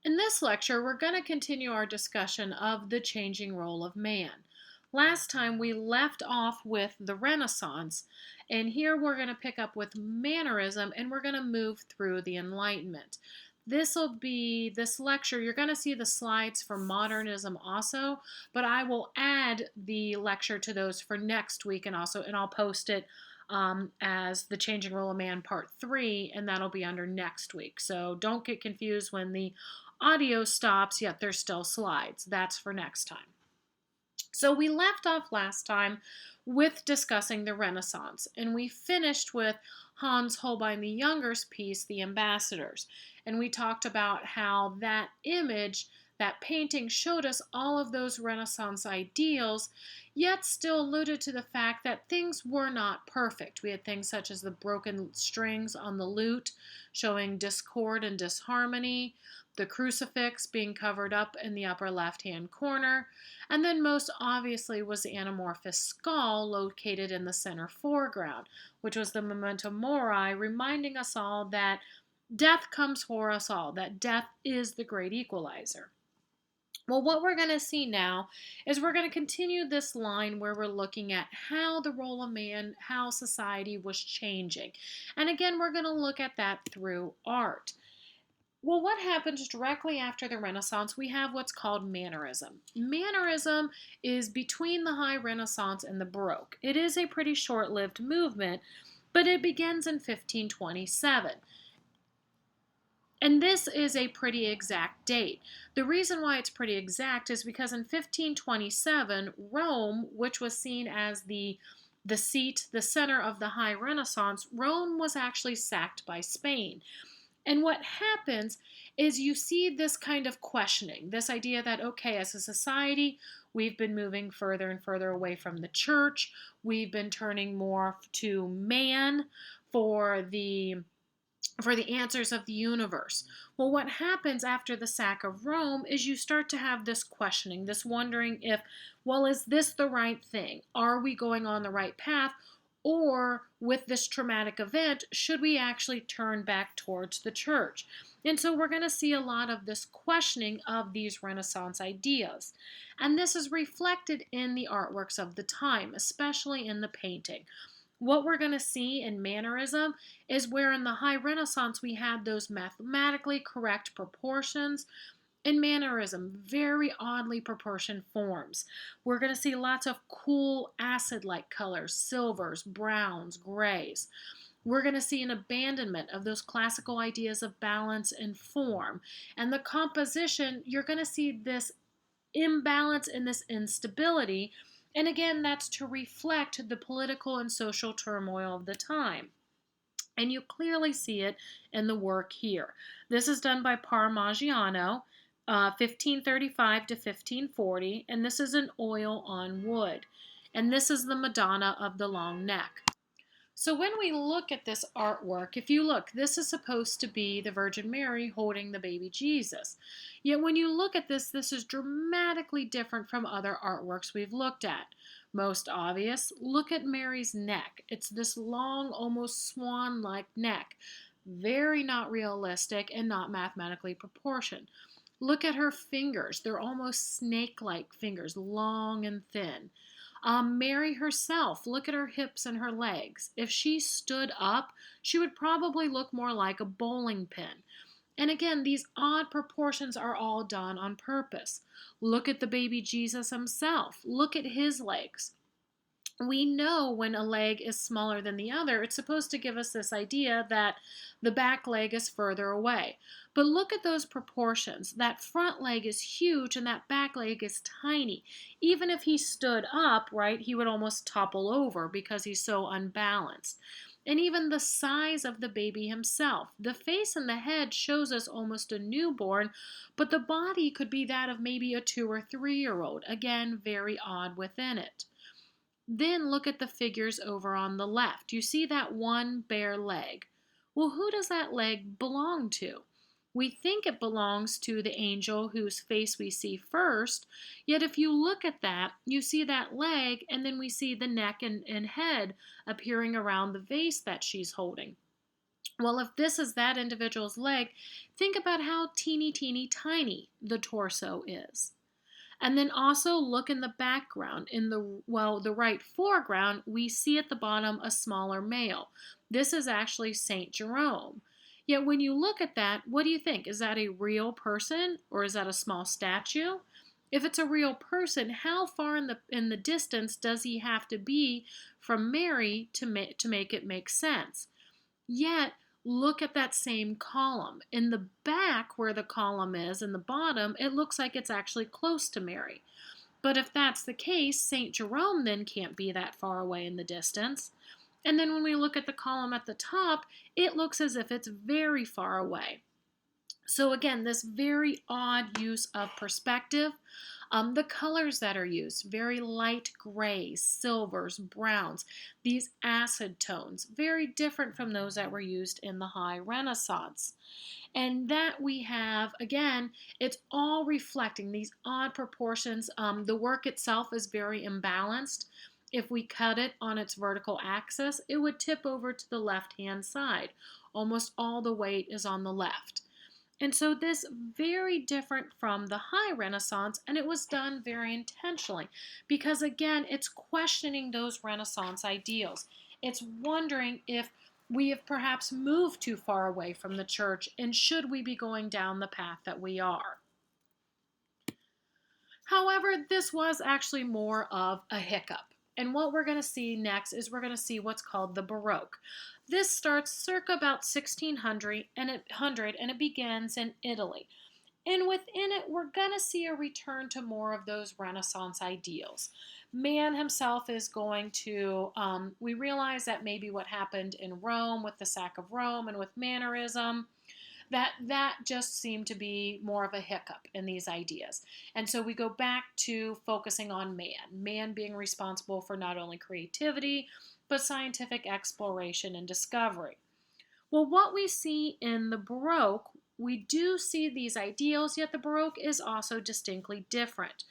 In this lecture, we're going to continue our discussion of the changing role of man. Last time we left off with the Renaissance, and here we're going to pick up with Mannerism, and we're going to move through the Enlightenment. This lecture, you're going to see the slides for Modernism also, but I will add the lecture to those for next week, and I'll post it as the Changing Role of Man Part 3, and that'll be under next week. So don't get confused when the audio stops, yet there's still slides. That's for next time. So we left off last time with discussing the Renaissance, and we finished with Hans Holbein the Younger's piece, The Ambassadors. And we talked about how that image, that painting, showed us all of those Renaissance ideals, yet still alluded to the fact that things were not perfect. We had things such as the broken strings on the lute, showing discord and disharmony, the crucifix being covered up in the upper left-hand corner, and then most obviously was the anamorphous skull located in the center foreground, which was the memento mori, reminding us all that death comes for us all, that death is the great equalizer. Well, what we're going to see now is we're going to continue this line where we're looking at how the role of man, how society was changing. And again, we're going to look at that through art. Well, what happens directly after the Renaissance? We have what's called Mannerism. Mannerism is between the High Renaissance and the Baroque. It is a pretty short-lived movement, but it begins in 1527. And this is a pretty exact date. The reason why it's pretty exact is because in 1527, Rome, which was seen as the seat, the center of the High Renaissance, Rome was actually sacked by Spain. And what happens is you see this kind of questioning, this idea that, okay, as a society, we've been moving further and further away from the church. We've been turning more to man for the answers of the universe. Well, what happens after the sack of Rome is you start to have this questioning, this wondering if, well, is this the right thing? Are we going on the right path? Or with this traumatic event, should we actually turn back towards the church? And so we're going to see a lot of this questioning of these Renaissance ideas. And this is reflected in the artworks of the time, especially in the painting. What we're going to see in Mannerism is where in the High Renaissance we had those mathematically correct proportions. In Mannerism, very oddly proportioned forms. We're going to see lots of cool acid-like colors, silvers, browns, grays. We're going to see an abandonment of those classical ideas of balance and form. And the composition, you're going to see this imbalance and this instability. And again, that's to reflect the political and social turmoil of the time. And you clearly see it in the work here. This is done by Parmigiano, 1535 to 1540, and this is an oil on wood. And this is the Madonna of the long neck. So when we look at this artwork, if you look, this is supposed to be the Virgin Mary holding the baby Jesus. Yet when you look at this, this is dramatically different from other artworks we've looked at. Most obvious, look at Mary's neck. It's this long, almost swan-like neck. Very not realistic and not mathematically proportioned. Look at her fingers. They're almost snake-like fingers, long and thin. Mary herself, look at her hips and her legs. If she stood up, she would probably look more like a bowling pin. And again, these odd proportions are all done on purpose. Look at the baby Jesus himself. Look at his legs. We know when a leg is smaller than the other, it's supposed to give us this idea that the back leg is further away. But look at those proportions. That front leg is huge and that back leg is tiny. Even if he stood up, right, he would almost topple over because he's so unbalanced. And even the size of the baby himself. The face and the head shows us almost a newborn, but the body could be that of maybe a 2 or 3-year-old. Again, very odd within it. Then look at the figures over on the left. You see that one bare leg. Well, who does that leg belong to? We think it belongs to the angel whose face we see first, yet if you look at that, you see that leg, and then we see the neck and head appearing around the vase that she's holding. Well, if this is that individual's leg, think about how teeny, teeny, tiny the torso is. And then also look in the background. In the right foreground, we see at the bottom a smaller male. This is actually Saint Jerome. Yet when you look at that, what do you think? Is that a real person or is that a small statue? If it's a real person, how far in the distance does he have to be from Mary to make it make sense? Yet, look at that same column. In the back, where the column is, in the bottom, it looks like it's actually close to Mary. But if that's the case, St. Jerome then can't be that far away in the distance. And then when we look at the column at the top, it looks as if it's very far away. So again, this very odd use of perspective. The colors that are used, very light grays, silvers, browns, these acid tones, very different from those that were used in the High Renaissance. And that we have, again, it's all reflecting these odd proportions. The work itself is very imbalanced. If we cut it on its vertical axis, it would tip over to the left-hand side. Almost all the weight is on the left. And so this very different from the High Renaissance, and it was done very intentionally because, again, it's questioning those Renaissance ideals. It's wondering if we have perhaps moved too far away from the church and should we be going down the path that we are. However, this was actually more of a hiccup. And what we're going to see next is we're going to see what's called the Baroque. This starts circa about 1600 and it begins in Italy. And within it, we're going to see a return to more of those Renaissance ideals. Man himself is going to, we realize that maybe what happened in Rome with the sack of Rome and with Mannerism, that just seemed to be more of a hiccup in these ideas. And so we go back to focusing on man being responsible for not only creativity, but scientific exploration and discovery. Well, what we see in the Baroque, we do see these ideals, yet the Baroque is also distinctly different.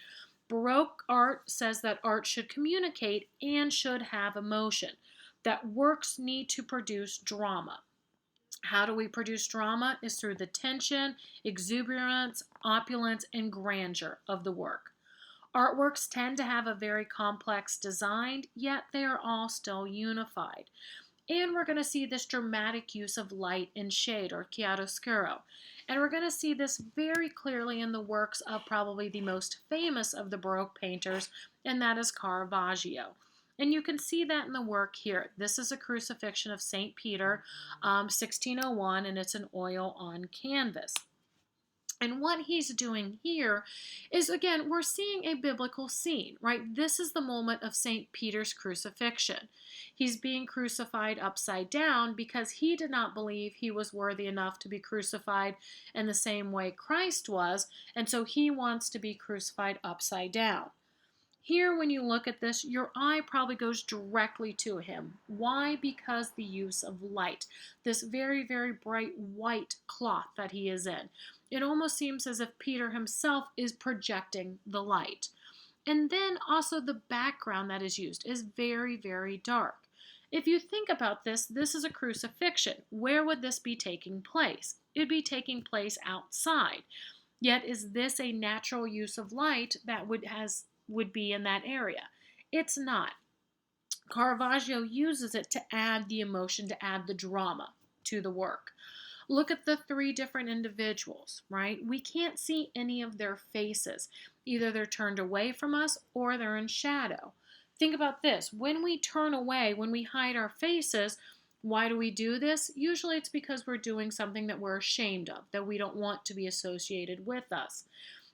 Baroque art says that art should communicate and should have emotion, that works need to produce drama. How do we produce drama? Is through the tension, exuberance, opulence, and grandeur of the work. Artworks tend to have a very complex design, yet they are all still unified. And we're going to see this dramatic use of light and shade, or chiaroscuro. And we're going to see this very clearly in the works of probably the most famous of the Baroque painters, and that is Caravaggio. And you can see that in the work here. This is a crucifixion of St. Peter, 1601, and it's an oil on canvas. And what he's doing here is, again, we're seeing a biblical scene, right? This is the moment of St. Peter's crucifixion. He's being crucified upside down because he did not believe he was worthy enough to be crucified in the same way Christ was, and so he wants to be crucified upside down. Here, when you look at this, your eye probably goes directly to him. Why? Because the use of light. This very, very bright white cloth that he is in. It almost seems as if Peter himself is projecting the light. And then also the background that is used is very, very dark. If you think about this, this is a crucifixion. Where would this be taking place? It would be taking place outside. Yet is this a natural use of light that would be in that area? It's not. Caravaggio uses it to add the emotion, to add the drama to the work. Look at the three different individuals, right? We can't see any of their faces. Either they're turned away from us or they're in shadow. Think about this. When we turn away, when we hide our faces, why do we do this? Usually it's because we're doing something that we're ashamed of, that we don't want to be associated with us.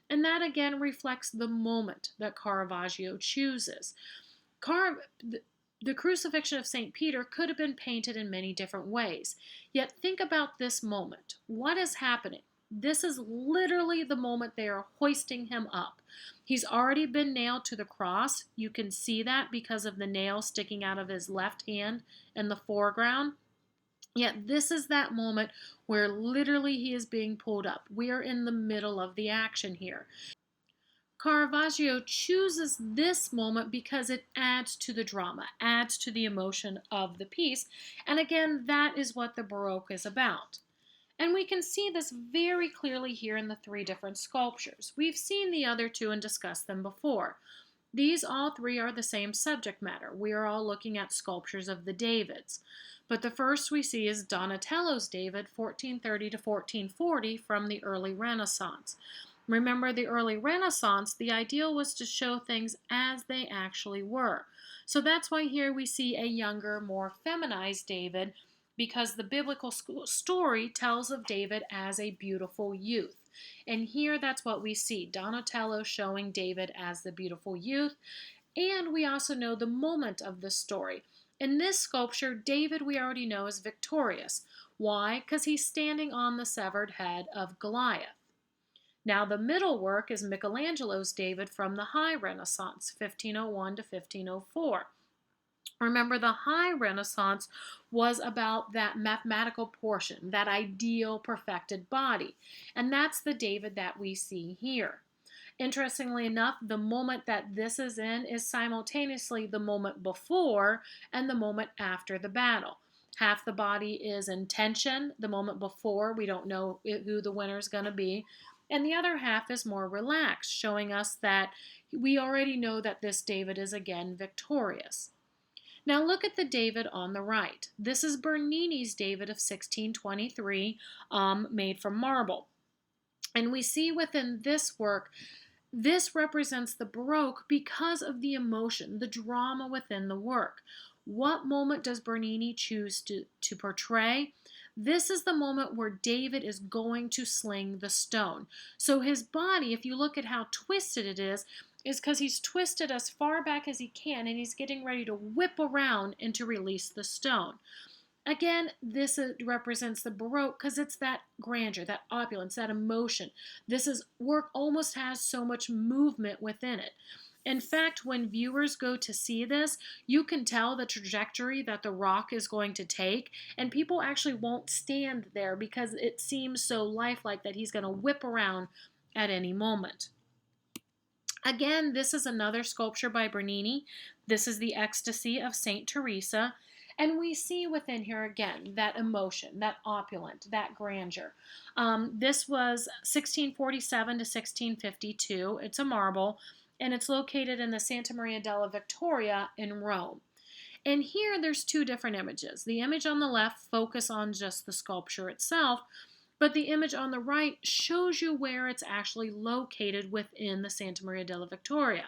And that again reflects the moment that Caravaggio chooses. The crucifixion of St. Peter could have been painted in many different ways. Yet think about this moment. What is happening? This is literally the moment they are hoisting him up. He's already been nailed to the cross. You can see that because of the nail sticking out of his left hand in the foreground. Yet this is that moment where literally he is being pulled up. We are in the middle of the action here. Caravaggio chooses this moment because it adds to the drama, adds to the emotion of the piece, and again, that is what the Baroque is about. And we can see this very clearly here in the three different sculptures. We've seen the other two and discussed them before. These all three are the same subject matter. We are all looking at sculptures of the Davids. But the first we see is Donatello's David, 1430 to 1440, from the early Renaissance. Remember, the early Renaissance, the ideal was to show things as they actually were. So that's why here we see a younger, more feminized David, because the biblical story tells of David as a beautiful youth. And here that's what we see, Donatello showing David as the beautiful youth. And we also know the moment of the story. In this sculpture, David, we already know, is victorious. Why? Because he's standing on the severed head of Goliath. Now, the middle work is Michelangelo's David from the High Renaissance, 1501 to 1504. Remember, the High Renaissance was about that mathematical portion, that ideal perfected body. And that's the David that we see here. Interestingly enough, the moment that this is in is simultaneously the moment before and the moment after the battle. Half the body is in tension. The moment before, we don't know who the winner is going to be. And the other half is more relaxed, showing us that we already know that this David is again victorious. Now look at the David on the right. This is Bernini's David of 1623, made from marble. And we see within this work, this represents the Baroque because of the emotion, the drama within the work. What moment does Bernini choose to portray? This is the moment where David is going to sling the stone. So his body, if you look at how twisted it is because he's twisted as far back as he can, and he's getting ready to whip around and to release the stone. Again, this represents the Baroque because it's that grandeur, that opulence, that emotion. Work almost has so much movement within it. In fact, when viewers go to see this, you can tell the trajectory that the rock is going to take, and people actually won't stand there because it seems so lifelike that he's going to whip around at any moment. Again, this is another sculpture by Bernini. This is the Ecstasy of St. Teresa. And we see within here again that emotion, that opulent, that grandeur. This was 1647 to 1652. It's a marble, and it's located in the Santa Maria della Vittoria in Rome. And here there's two different images. The image on the left focuses on just the sculpture itself, but the image on the right shows you where it's actually located within the Santa Maria della Vittoria.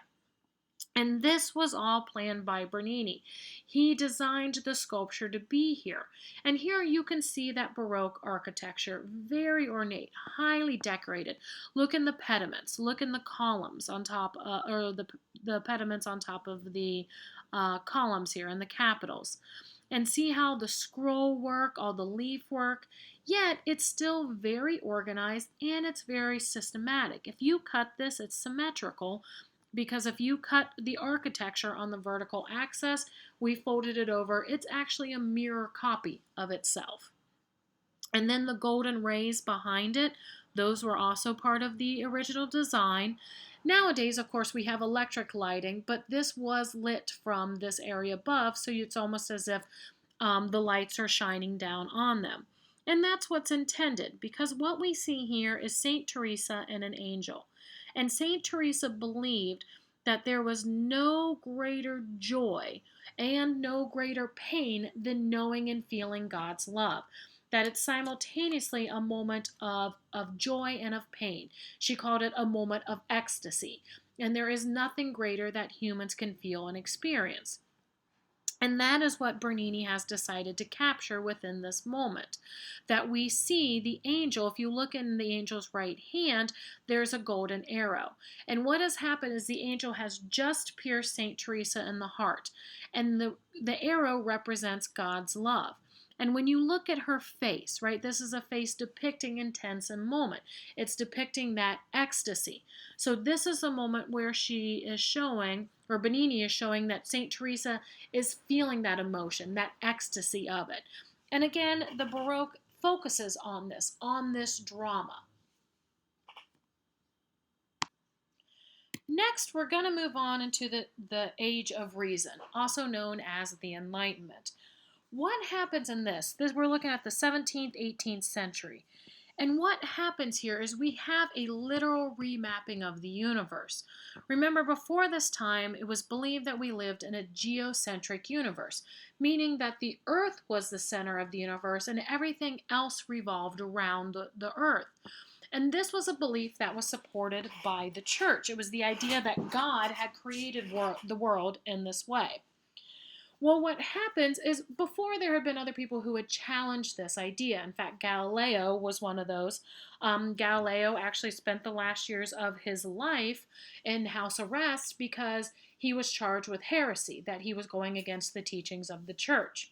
And this was all planned by Bernini. He designed the sculpture to be here. And here you can see that Baroque architecture, very ornate, highly decorated. Look in the pediments, look in the columns on top, or the pediments on top of the columns here and the capitals. And see how the scroll work, all the leaf work, yet it's still very organized and it's very systematic. If you cut this, it's symmetrical, because if you cut the architecture on the vertical axis, we folded it over, it's actually a mirror copy of itself. And then the golden rays behind it, those were also part of the original design. Nowadays, of course, we have electric lighting, but this was lit from this area above, so it's almost as if the lights are shining down on them. And that's what's intended, because what we see here is St. Teresa and an angel. And St. Teresa believed that there was no greater joy and no greater pain than knowing and feeling God's love. That it's simultaneously a moment of joy and of pain. She called it a moment of ecstasy. And there is nothing greater that humans can feel and experience. And that is what Bernini has decided to capture within this moment. That we see the angel, if you look in the angel's right hand, there's a golden arrow. And what has happened is the angel has just pierced St. Teresa in the heart. And the arrow represents God's love. And when you look at her face, right, this is a face depicting intense and moment. It's depicting that ecstasy. So this is a moment where she is showing, or Bernini is showing, that St. Teresa is feeling that emotion, that ecstasy of it. And again, the Baroque focuses on this drama. next, we're going to move on into the Age of Reason, also known as the Enlightenment. What happens in this? We're looking at the 17th, 18th century. And what happens here is we have a literal remapping of the universe. Remember, before this time, it was believed that we lived in a geocentric universe, meaning that the Earth was the center of the universe and everything else revolved around the Earth. And this was a belief that was supported by the church. It was the idea that God had created the world in this way. Well, what happens is before there had been other people who had challenged this idea. In fact, Galileo was one of those. Galileo actually spent the last years of his life in house arrest because he was charged with heresy, that he was going against the teachings of the church.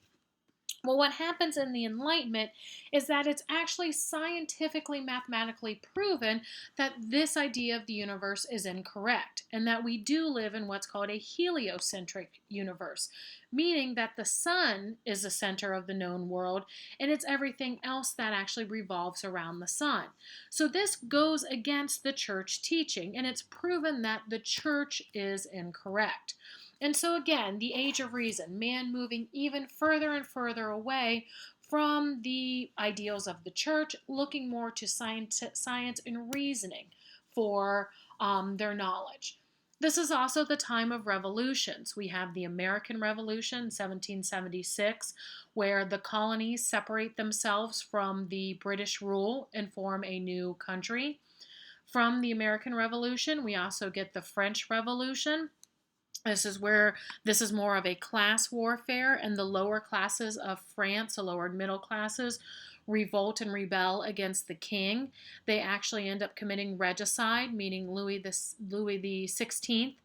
Well, what happens in the Enlightenment is that it's actually scientifically, mathematically proven that this idea of the universe is incorrect, and that we do live in what's called a heliocentric universe, meaning that the sun is the center of the known world, and it's everything else that actually revolves around the sun. So this goes against the church teaching, and it's proven that the church is incorrect. And so again, the Age of Reason, man moving even further and further away from the ideals of the church, looking more to science and reasoning for their knowledge. This is also the time of revolutions. We have the American Revolution, 1776, where the colonies separate themselves from the British rule and form a new country. From the American Revolution, we also get the French Revolution. This is more of a class warfare, and the lower classes of France, the lower middle classes, revolt and rebel against the king. They actually end up committing regicide, meaning Louis the XVI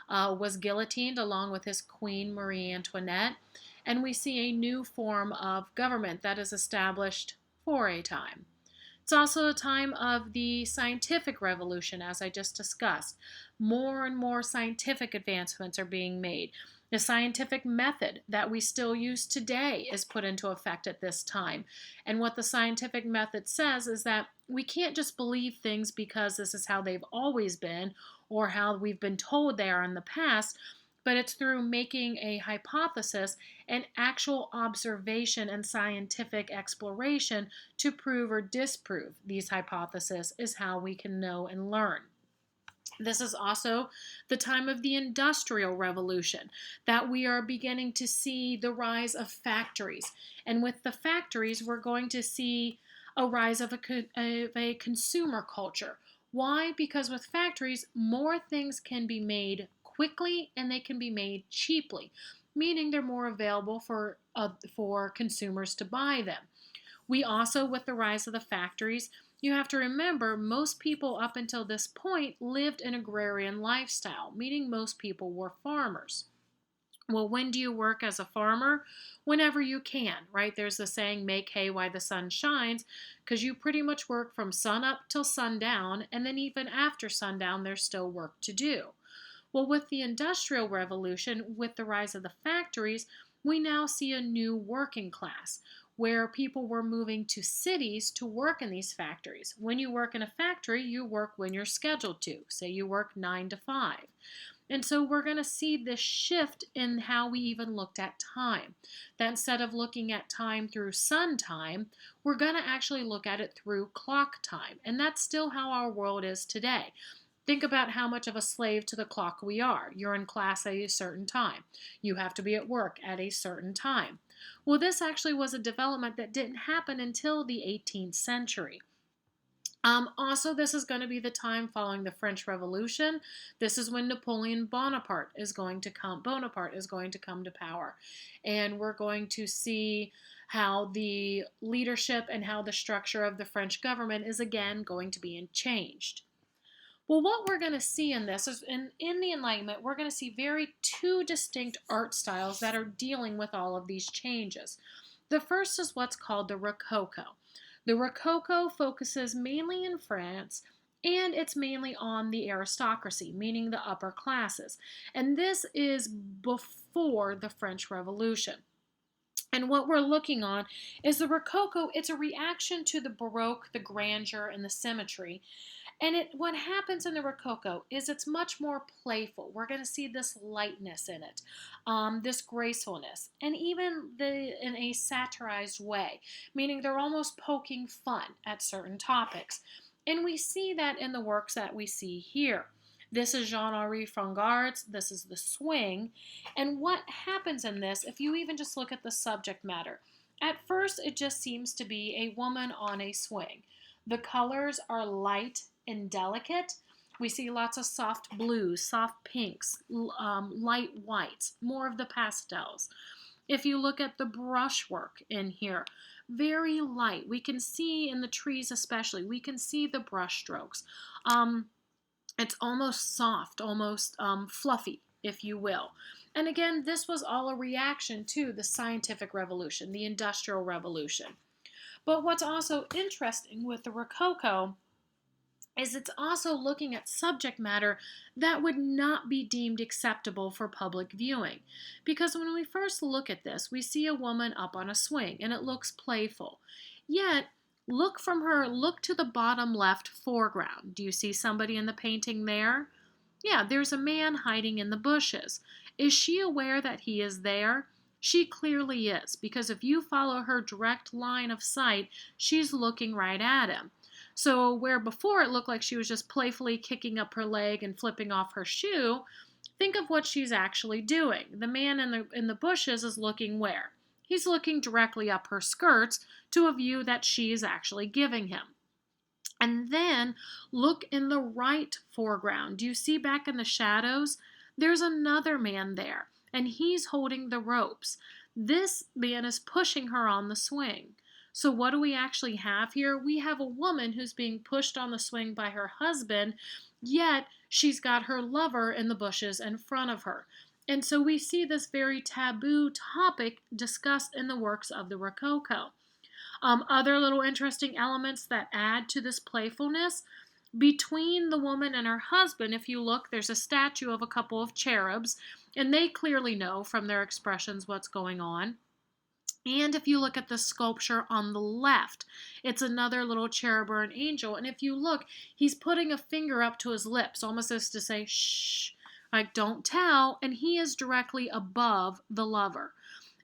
was guillotined along with his queen Marie Antoinette. And we see a new form of government that is established for a time. It's also a time of the scientific revolution, as I just discussed. More and more scientific advancements are being made. The scientific method that we still use today is put into effect at this time. And what the scientific method says is that we can't just believe things because this is how they've always been or how we've been told they are in the past, but it's through making a hypothesis and actual observation and scientific exploration to prove or disprove these hypotheses is how we can know and learn. This is also the time of the Industrial Revolution, that we are beginning to see the rise of factories. And with the factories, we're going to see a rise of a consumer culture. Why? Because with factories, more things can be made quickly and they can be made cheaply, meaning they're more available for consumers to buy them. We also, with the rise of the factories, you have to remember most people up until this point lived an agrarian lifestyle, meaning most people were farmers. Well, when do you work as a farmer? Whenever you can, right? There's the saying, make hay while the sun shines, because you pretty much work from sun up till sundown, and then even after sundown, there's still work to do. Well, with the Industrial Revolution, with the rise of the factories, we now see a new working class where people were moving to cities to work in these factories. When you work in a factory, you work when you're scheduled to. Say you work 9 to 5. And so we're going to see this shift in how we even looked at time. That instead of looking at time through sun time, we're going to actually look at it through clock time. And that's still how our world is today. Think about how much of a slave to the clock we are. You're in class at a certain time. You have to be at work at a certain time. Well, this actually was a development that didn't happen until the 18th century. Also, this is going to be the time following the French Revolution. This is when Napoleon Bonaparte is going to come to power. And we're going to see how the leadership and how the structure of the French government is again going to be changed. Well, what we're going to see in this is in the Enlightenment, we're going to see two distinct art styles that are dealing with all of these changes. The first is what's called the Rococo. The Rococo focuses mainly in France, and it's mainly on the aristocracy, meaning the upper classes. And this is before the French Revolution. And what we're looking on is the Rococo. It's a reaction to the Baroque, the grandeur, and the symmetry. And what happens in the Rococo is it's much more playful. We're going to see this lightness in it, this gracefulness, and even in a satirized way, meaning they're almost poking fun at certain topics. And we see that in the works that we see here. This is Jean-Henri Frangard's, this is The Swing. And what happens in this, if you even just look at the subject matter, at first it just seems to be a woman on a swing. The colors are light and delicate. We see lots of soft blues, soft pinks, light whites, more of the pastels. If you look at the brushwork in here, very light. We can see in the trees especially, we can see the brush strokes. It's almost soft, almost fluffy, if you will. And again, this was all a reaction to the scientific revolution, the Industrial Revolution. But what's also interesting with the Rococo is it's also looking at subject matter that would not be deemed acceptable for public viewing. Because when we first look at this, we see a woman up on a swing, and it looks playful. Yet, look to the bottom left foreground. Do you see somebody in the painting there? Yeah, there's a man hiding in the bushes. Is she aware that he is there? She clearly is, because if you follow her direct line of sight, she's looking right at him. So where before it looked like she was just playfully kicking up her leg and flipping off her shoe, think of what she's actually doing. The man in the bushes is looking where? He's looking directly up her skirts to a view that she is actually giving him. And then look in the right foreground. Do you see back in the shadows? There's another man there, and he's holding the ropes. This man is pushing her on the swing. So what do we actually have here? We have a woman who's being pushed on the swing by her husband, yet she's got her lover in the bushes in front of her. And so we see this very taboo topic discussed in the works of the Rococo. Other little interesting elements that add to this playfulness, between the woman and her husband, if you look, there's a statue of a couple of cherubs, and they clearly know from their expressions what's going on. And if you look at the sculpture on the left, it's another little cherub or an angel. And if you look, he's putting a finger up to his lips, almost as to say, shh, like don't tell. And he is directly above the lover.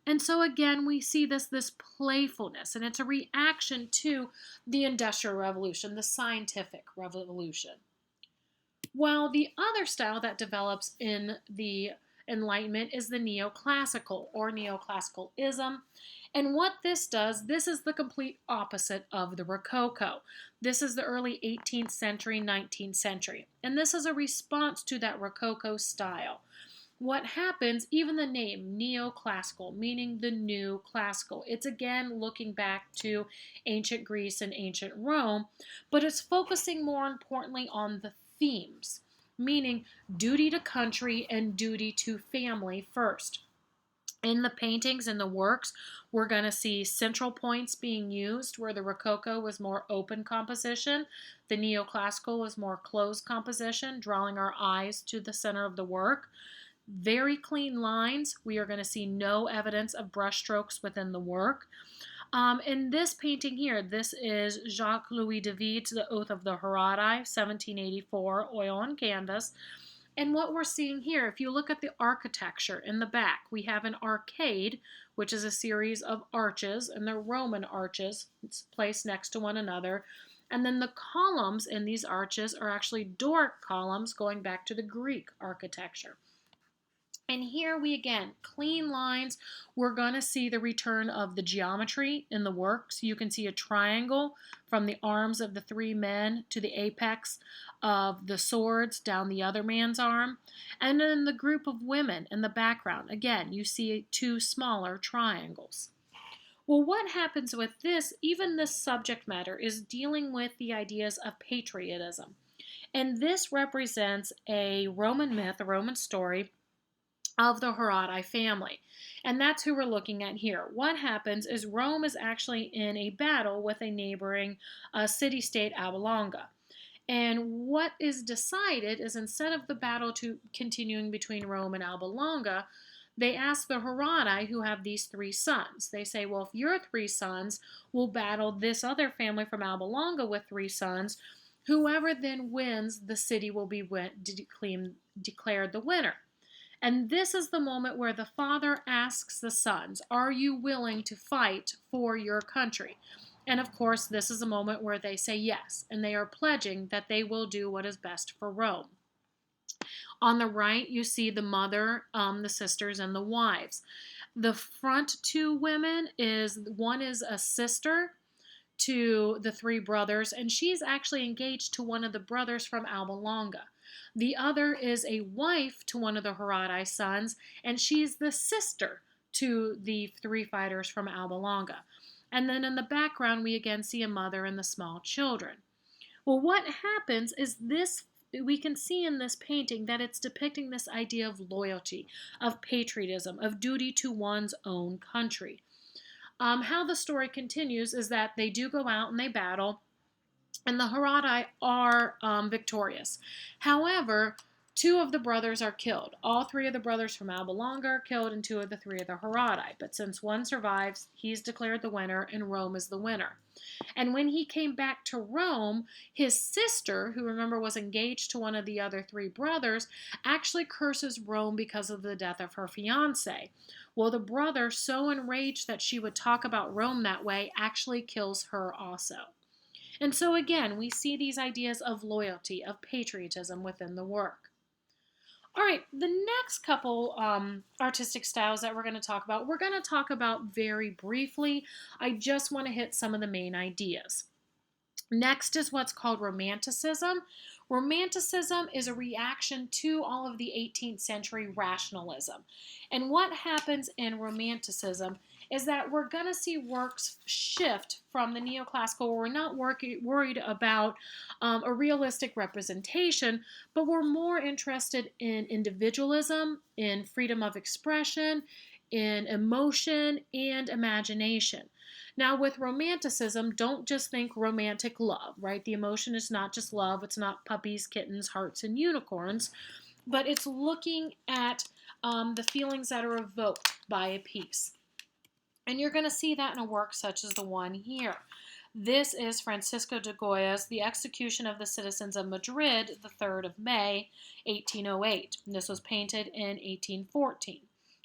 And so again, we see this playfulness, and it's a reaction to the Industrial Revolution, the scientific revolution. While the other style that develops in the Enlightenment is the neoclassical or neoclassicalism. And what this does, this is the complete opposite of the Rococo. This is the early 18th century, 19th century. And this is a response to that Rococo style. What happens, even the name neoclassical, meaning the new classical, it's again looking back to ancient Greece and ancient Rome, but it's focusing more importantly on the themes, meaning duty to country and duty to family first. In the paintings and the works, we're going to see central points being used, where the Rococo was more open composition, the neoclassical was more closed composition, drawing our eyes to the center of the work. Very clean lines. We are going to see no evidence of brushstrokes within the work. In this painting here, this is Jacques-Louis David's The Oath of the Horatii, 1784, oil on canvas. And what we're seeing here, if you look at the architecture in the back, we have an arcade, which is a series of arches, and they're Roman arches. It's placed next to one another. And then the columns in these arches are actually Doric columns going back to the Greek architecture. And here we again, clean lines. We're going to see the return of the geometry in the work. So you can see a triangle from the arms of the three men to the apex of the swords down the other man's arm. And then the group of women in the background. Again, you see two smaller triangles. Well, what happens with this, even this subject matter, is dealing with the ideas of patriotism. And this represents a Roman myth, a Roman story, of the Horatii family. And that's who we're looking at here. What happens is Rome is actually in a battle with a neighboring city-state, Alba Longa. And what is decided is, instead of the battle continuing between Rome and Alba Longa, they ask the Horatii, who have these three sons. They say, well, if your three sons will battle this other family from Alba Longa with three sons, Whoever then wins, the city will be declared the winner. And this is the moment where the father asks the sons, are you willing to fight for your country? And of course, this is a moment where they say yes, and they are pledging that they will do what is best for Rome. On the right, you see the mother, the sisters, and the wives. The front two women one is a sister to the three brothers, and she's actually engaged to one of the brothers from Alba Longa. The other is a wife to one of the Herati sons, and she's the sister to the three fighters from Alba Longa. And then in the background, we again see a mother and the small children. Well, what happens is we can see in this painting that it's depicting this idea of loyalty, of patriotism, of duty to one's own country. How the story continues is that they do go out and they battle, and the Herati are victorious. However, two of the brothers are killed. All three of the brothers from Alba Longa are killed, and two of the three of the Herati. But since one survives, he's declared the winner, and Rome is the winner. And when he came back to Rome, his sister, who remember was engaged to one of the other three brothers, actually curses Rome because of the death of her fiancé. Well, the brother, so enraged that she would talk about Rome that way, actually kills her also. And so again, we see these ideas of loyalty, of patriotism within the work. All right, the next couple artistic styles that we're going to talk about very briefly. I just want to hit some of the main ideas. Next is what's called Romanticism. Romanticism is a reaction to all of the 18th century rationalism. And what happens in Romanticism is that we're going to see works shift from the neoclassical, where we're not worried about a realistic representation, but we're more interested in individualism, in freedom of expression, in emotion, and imagination. Now, with Romanticism, don't just think romantic love, right? The emotion is not just love. It's not puppies, kittens, hearts, and unicorns, but it's looking at the feelings that are evoked by a piece. And you're going to see that in a work such as the one here. This is Francisco de Goya's The Execution of the Citizens of Madrid, the 3rd of May, 1808. And this was painted in 1814.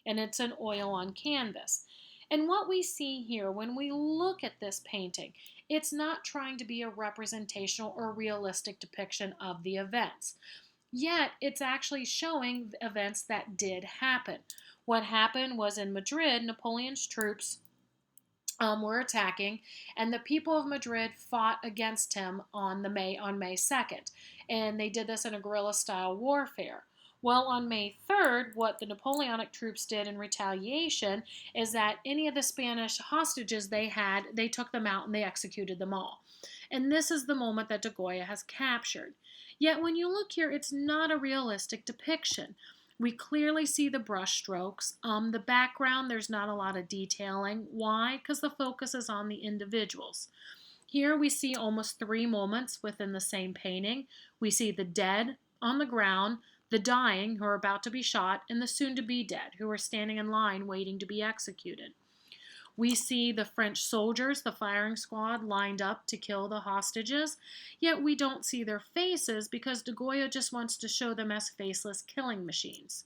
And it's an oil on canvas. And what we see here, when we look at this painting, it's not trying to be a representational or realistic depiction of the events. Yet, it's actually showing events that did happen. What happened was in Madrid, Napoleon's troops were attacking, and the people of Madrid fought against him on May 2nd. And they did this in a guerrilla-style warfare. Well, on May 3rd, what the Napoleonic troops did in retaliation is that any of the Spanish hostages they had, they took them out and they executed them all. And this is the moment that de Goya has captured. Yet when you look here, it's not a realistic depiction. We clearly see the brush strokes. The background, there's not a lot of detailing. Why? Because the focus is on the individuals. Here we see almost 3 moments within the same painting. We see the dead on the ground, the dying who are about to be shot, and the soon-to-be dead who are standing in line waiting to be executed. We see the French soldiers, the firing squad, lined up to kill the hostages, yet we don't see their faces because de Goya just wants to show them as faceless killing machines.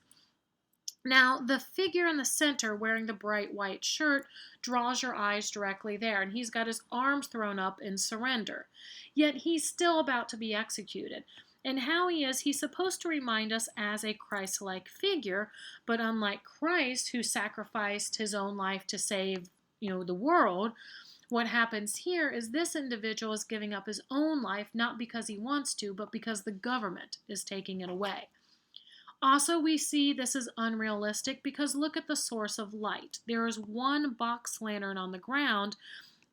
Now, the figure in the center wearing the bright white shirt draws your eyes directly there, and he's got his arms thrown up in surrender. Yet he's still about to be executed. And how he's supposed to remind us as a Christ-like figure, but unlike Christ, who sacrificed his own life to save, the world, what happens here is this individual is giving up his own life, not because he wants to, but because the government is taking it away. Also, we see this is unrealistic because look at the source of light. There is one box lantern on the ground,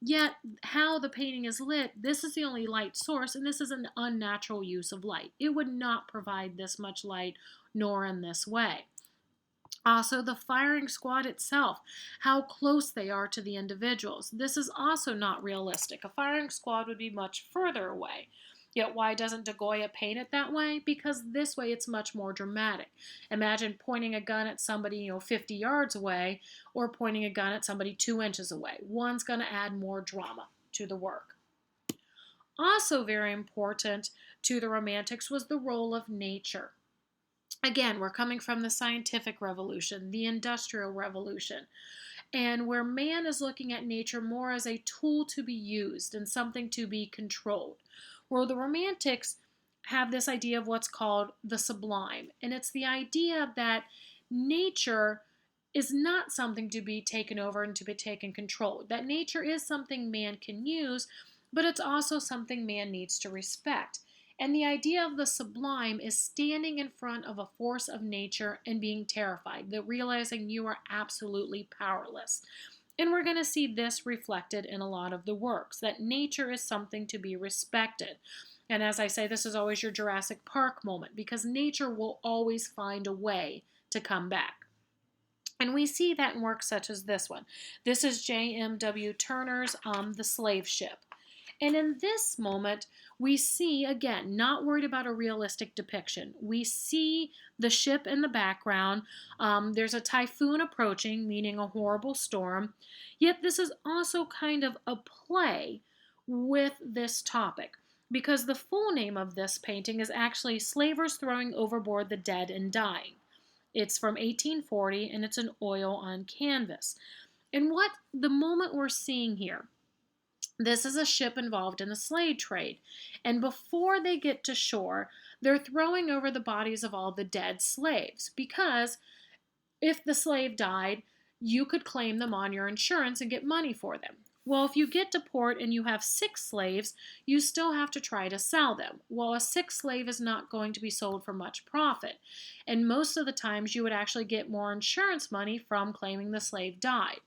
yet how the painting is lit, this is the only light source, and this is an unnatural use of light. It would not provide this much light, nor in this way. Also, the firing squad itself, how close they are to the individuals. This is also not realistic. A firing squad would be much further away. Yet why doesn't de Goya paint it that way? Because this way it's much more dramatic. Imagine pointing a gun at somebody 50 yards away or pointing a gun at somebody 2 inches away. One's going to add more drama to the work. Also very important to the Romantics was the role of nature. Again, we're coming from the scientific revolution, the industrial revolution, and where man is looking at nature more as a tool to be used and something to be controlled. Where the Romantics have this idea of what's called the sublime, and it's the idea that nature is not something to be taken over and to be taken control. That nature is something man can use, but it's also something man needs to respect. And the idea of the sublime is standing in front of a force of nature and being terrified, that realizing you are absolutely powerless. And we're going to see this reflected in a lot of the works, that nature is something to be respected. And as I say, this is always your Jurassic Park moment, because nature will always find a way to come back. And we see that in works such as this one. This is J.M.W. Turner's The Slave Ship. And in this moment, we see, again, not worried about a realistic depiction. We see the ship in the background. There's a typhoon approaching, meaning a horrible storm. Yet this is also kind of a play with this topic, because the full name of this painting is actually Slavers Throwing Overboard the Dead and Dying. It's from 1840, and it's an oil on canvas. And what the moment we're seeing here, this is a ship involved in the slave trade, and before they get to shore, they're throwing over the bodies of all the dead slaves, because if the slave died, you could claim them on your insurance and get money for them. Well, if you get to port and you have 6 slaves, you still have to try to sell them. Well, a 6th slave is not going to be sold for much profit, and most of the times you would actually get more insurance money from claiming the slave died.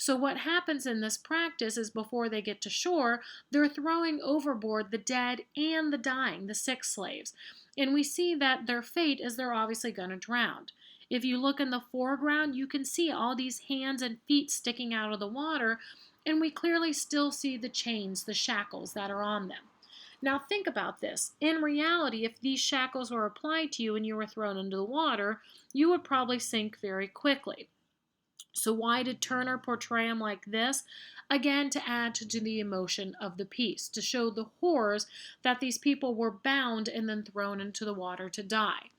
So what happens in this practice is before they get to shore, they're throwing overboard the dead and the dying, the 6 slaves. And we see that their fate is they're obviously going to drown. If you look in the foreground, you can see all these hands and feet sticking out of the water, and we clearly still see the chains, the shackles that are on them. Now think about this. In reality, if these shackles were applied to you and you were thrown into the water, you would probably sink very quickly. So why did Turner portray them like this? Again, to add to the emotion of the piece, to show the horrors that these people were bound and then thrown into the water to die.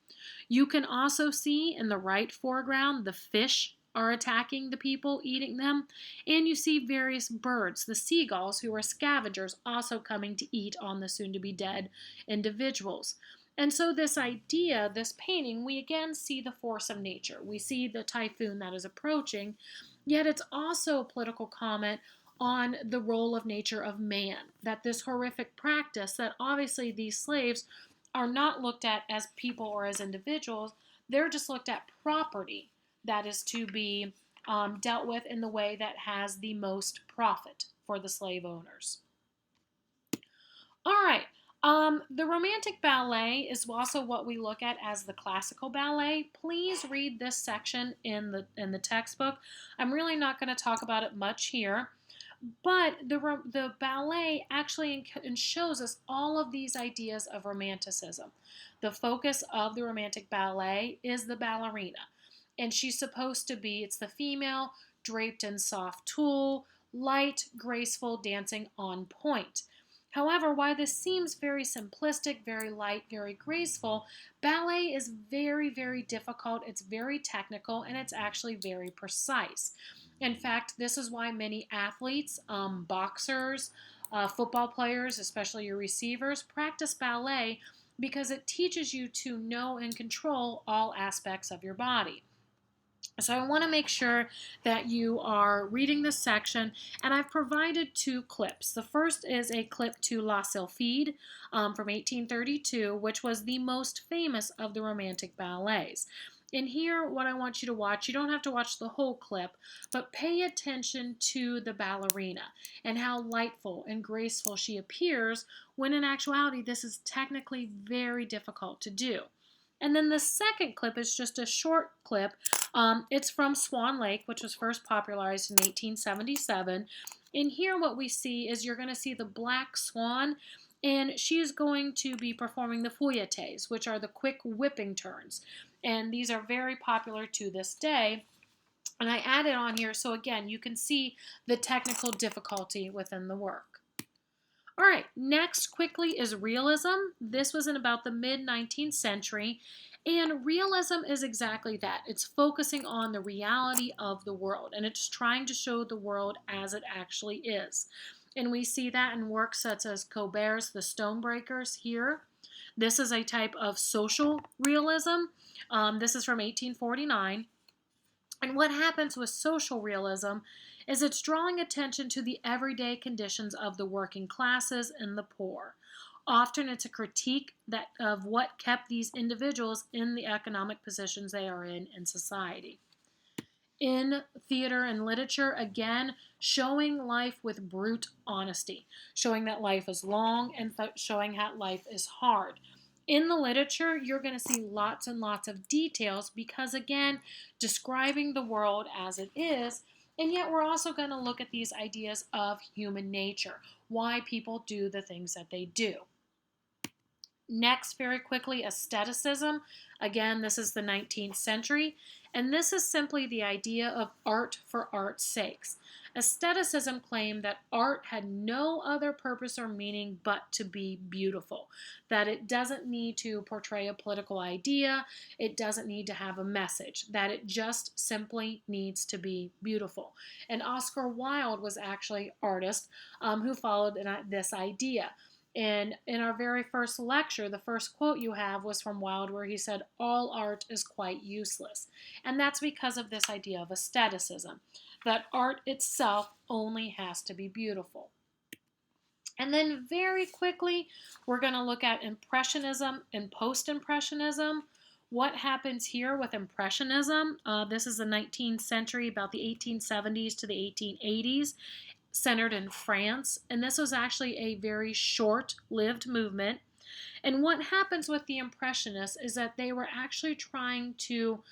You can also see in the right foreground the fish are attacking the people, eating them, and you see various birds, the seagulls, who are scavengers, also coming to eat on the soon-to-be-dead individuals. And so this idea, this painting, we again see the force of nature. We see the typhoon that is approaching, yet it's also a political comment on the role of nature of man, that this horrific practice, that obviously these slaves are not looked at as people or as individuals, they're just looked at property that is to be dealt with in the way that has the most profit for the slave owners. All right. The Romantic Ballet is also what we look at as the classical ballet. Please read this section in the textbook. I'm really not going to talk about it much here, but the ballet actually shows us all of these ideas of Romanticism. The focus of the Romantic Ballet is the ballerina, and she's supposed to be, it's the female draped in soft tulle, light, graceful, dancing on point. However, while this seems very simplistic, very light, very graceful, ballet is very, very difficult. It's very technical, and it's actually very precise. In fact, this is why many athletes, boxers, football players, especially your receivers, practice ballet, because it teaches you to know and control all aspects of your body. So I want to make sure that you are reading this section, and I've provided 2 clips. The first is a clip to La Sylphide from 1832, which was the most famous of the Romantic ballets. And here, what I want you to watch, you don't have to watch the whole clip, but pay attention to the ballerina and how lightful and graceful she appears, when in actuality, this is technically very difficult to do. And then the second clip is just a short clip. It's from Swan Lake, which was first popularized in 1877. And here what we see is you're going to see the black swan, and she's going to be performing the fouilletés, which are the quick whipping turns. And these are very popular to this day. And I added on here so again you can see the technical difficulty within the work. All right, next quickly is realism. This was in about the mid-19th century, and realism is exactly that. It's focusing on the reality of the world, and it's trying to show the world as it actually is. And we see that in works such as Colbert's The Stonebreakers here. This is a type of social realism. This is from 1849. And what happens with social realism is it's drawing attention to the everyday conditions of the working classes and the poor. Often it's a critique of what kept these individuals in the economic positions they are in society. In theater and literature, again, showing life with brute honesty, showing that life is long and showing how life is hard. In the literature, you're going to see lots and lots of details because, again, describing the world as it is, and yet we're also going to look at these ideas of human nature, why people do the things that they do. Next, very quickly, aestheticism. Again, this is the 19th century, and this is simply the idea of art for art's sakes. Aestheticism claimed that art had no other purpose or meaning but to be beautiful, that it doesn't need to portray a political idea, it doesn't need to have a message, that it just simply needs to be beautiful. And Oscar Wilde was actually an artist who followed this idea. And in our very first lecture, the first quote you have was from Wilde where he said, "All art is quite useless." And that's because of this idea of aestheticism, that art itself only has to be beautiful. And then very quickly, we're going to look at Impressionism and Post-Impressionism. What happens here with Impressionism? This is the 19th century, about the 1870s to the 1880s. Centered in France, and this was actually a very short-lived movement. And what happens with the Impressionists is that they were actually trying to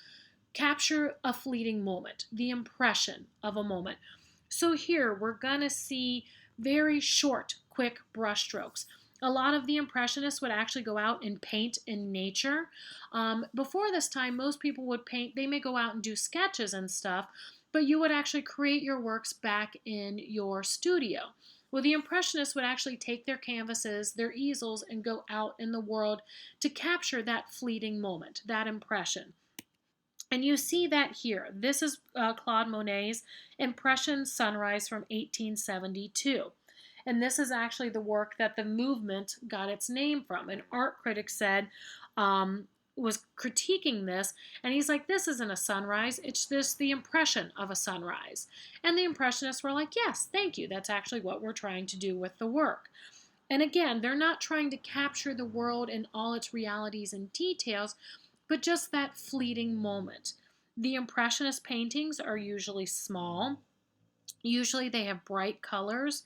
capture a fleeting moment, the impression of a moment. So here we're going to see very short, quick brushstrokes. A lot of the Impressionists would actually go out and paint in nature. Before this time, most people would paint, they may go out and do sketches and stuff, but you would actually create your works back in your studio. Well, the Impressionists would actually take their canvases, their easels, and go out in the world to capture that fleeting moment, that impression. And you see that here. This is Claude Monet's Impression Sunrise from 1872. And this is actually the work that the movement got its name from. An art critic said, was critiquing this, and he's like, this isn't a sunrise, it's just the impression of a sunrise. And the Impressionists were like, yes, thank you, that's actually what we're trying to do with the work. And again, they're not trying to capture the world in all its realities and details, but just that fleeting moment. The Impressionist paintings are usually small. Usually they have bright colors.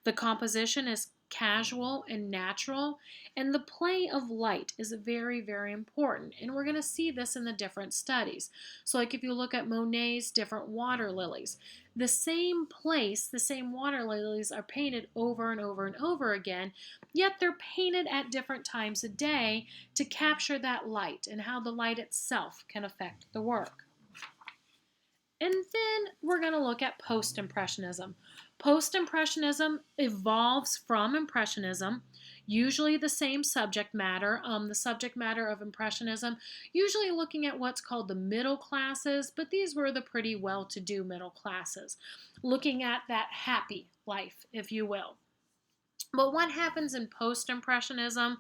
The composition is casual and natural, and the play of light is very, very important, and we're going to see this in the different studies. So like if you look at Monet's different water lilies, the same place, the same water lilies are painted over and over and over again, yet they're painted at different times a day to capture that light and how the light itself can affect the work. And then we're going to look at Post-Impressionism. Post-Impressionism evolves from Impressionism, usually the same subject matter. The subject matter of Impressionism, usually looking at what's called the middle classes, but these were the pretty well-to-do middle classes, looking at that happy life, if you will. But what happens in Post-Impressionism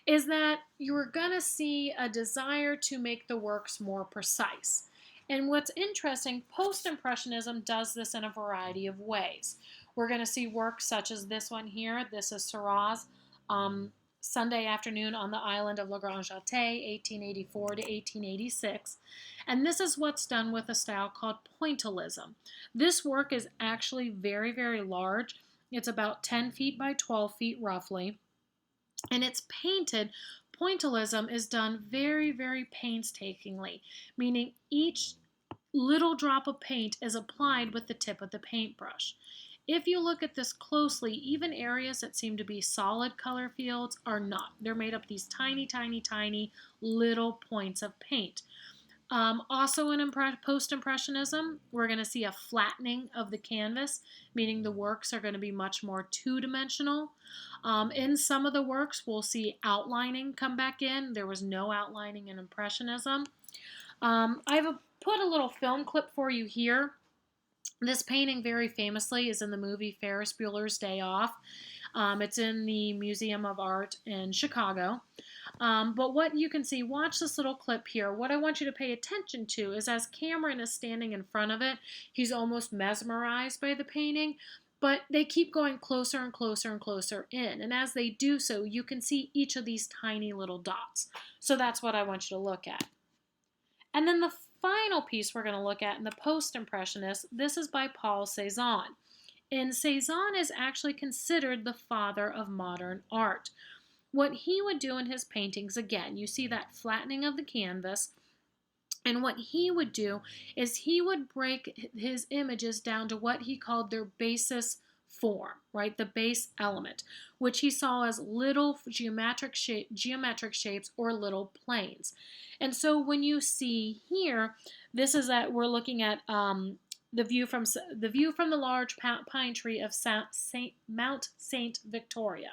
is that you're going to see a desire to make the works more precise. And what's interesting, Post-Impressionism does this in a variety of ways. We're going to see works such as this one here. This is Seurat's Sunday Afternoon on the Island of La Grande-Jatte, 1884 to 1886. And this is what's done with a style called Pointillism. This work is actually very, very large. It's about 10 feet by 12 feet roughly. And it's painted. Pointillism is done very, very painstakingly, meaning each little drop of paint is applied with the tip of the paintbrush. If you look at this closely, even areas that seem to be solid color fields are not. They're made up these tiny, tiny, tiny little points of paint. Also in post-impressionism, we're going to see a flattening of the canvas, meaning the works are going to be much more two-dimensional. In some of the works, we'll see outlining come back in. There was no outlining in Impressionism. I've put a little film clip for you here. This painting very famously is in the movie Ferris Bueller's Day Off. It's in the Museum of Art in Chicago. But what you can see, watch this little clip here. What I want you to pay attention to is as Cameron is standing in front of it, he's almost mesmerized by the painting, but they keep going closer and closer and closer in. And as they do so, you can see each of these tiny little dots. So that's what I want you to look at. And then the final piece we're going to look at in the post-impressionists, this is by Paul Cézanne. And Cézanne is actually considered the father of modern art. What he would do in his paintings, again, you see that flattening of the canvas, and what he would do is he would break his images down to what he called their basis form, right? The base element, which he saw as little geometric shapes or little planes. And so when you see here, this is that we're looking at the view from the large pine tree of Mount Saint Victoria.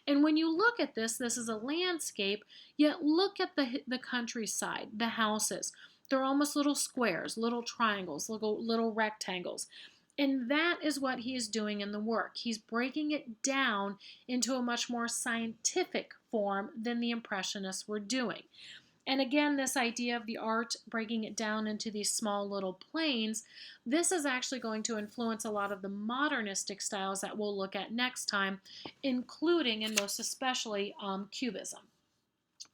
And when you look at this is a landscape, yet look at the countryside, the houses. They're almost little squares, little triangles, little rectangles. And that is what he is doing in the work. He's breaking it down into a much more scientific form than the Impressionists were doing. And again, this idea of the art breaking it down into these small little planes, this is actually going to influence a lot of the modernistic styles that we'll look at next time, including and most especially Cubism.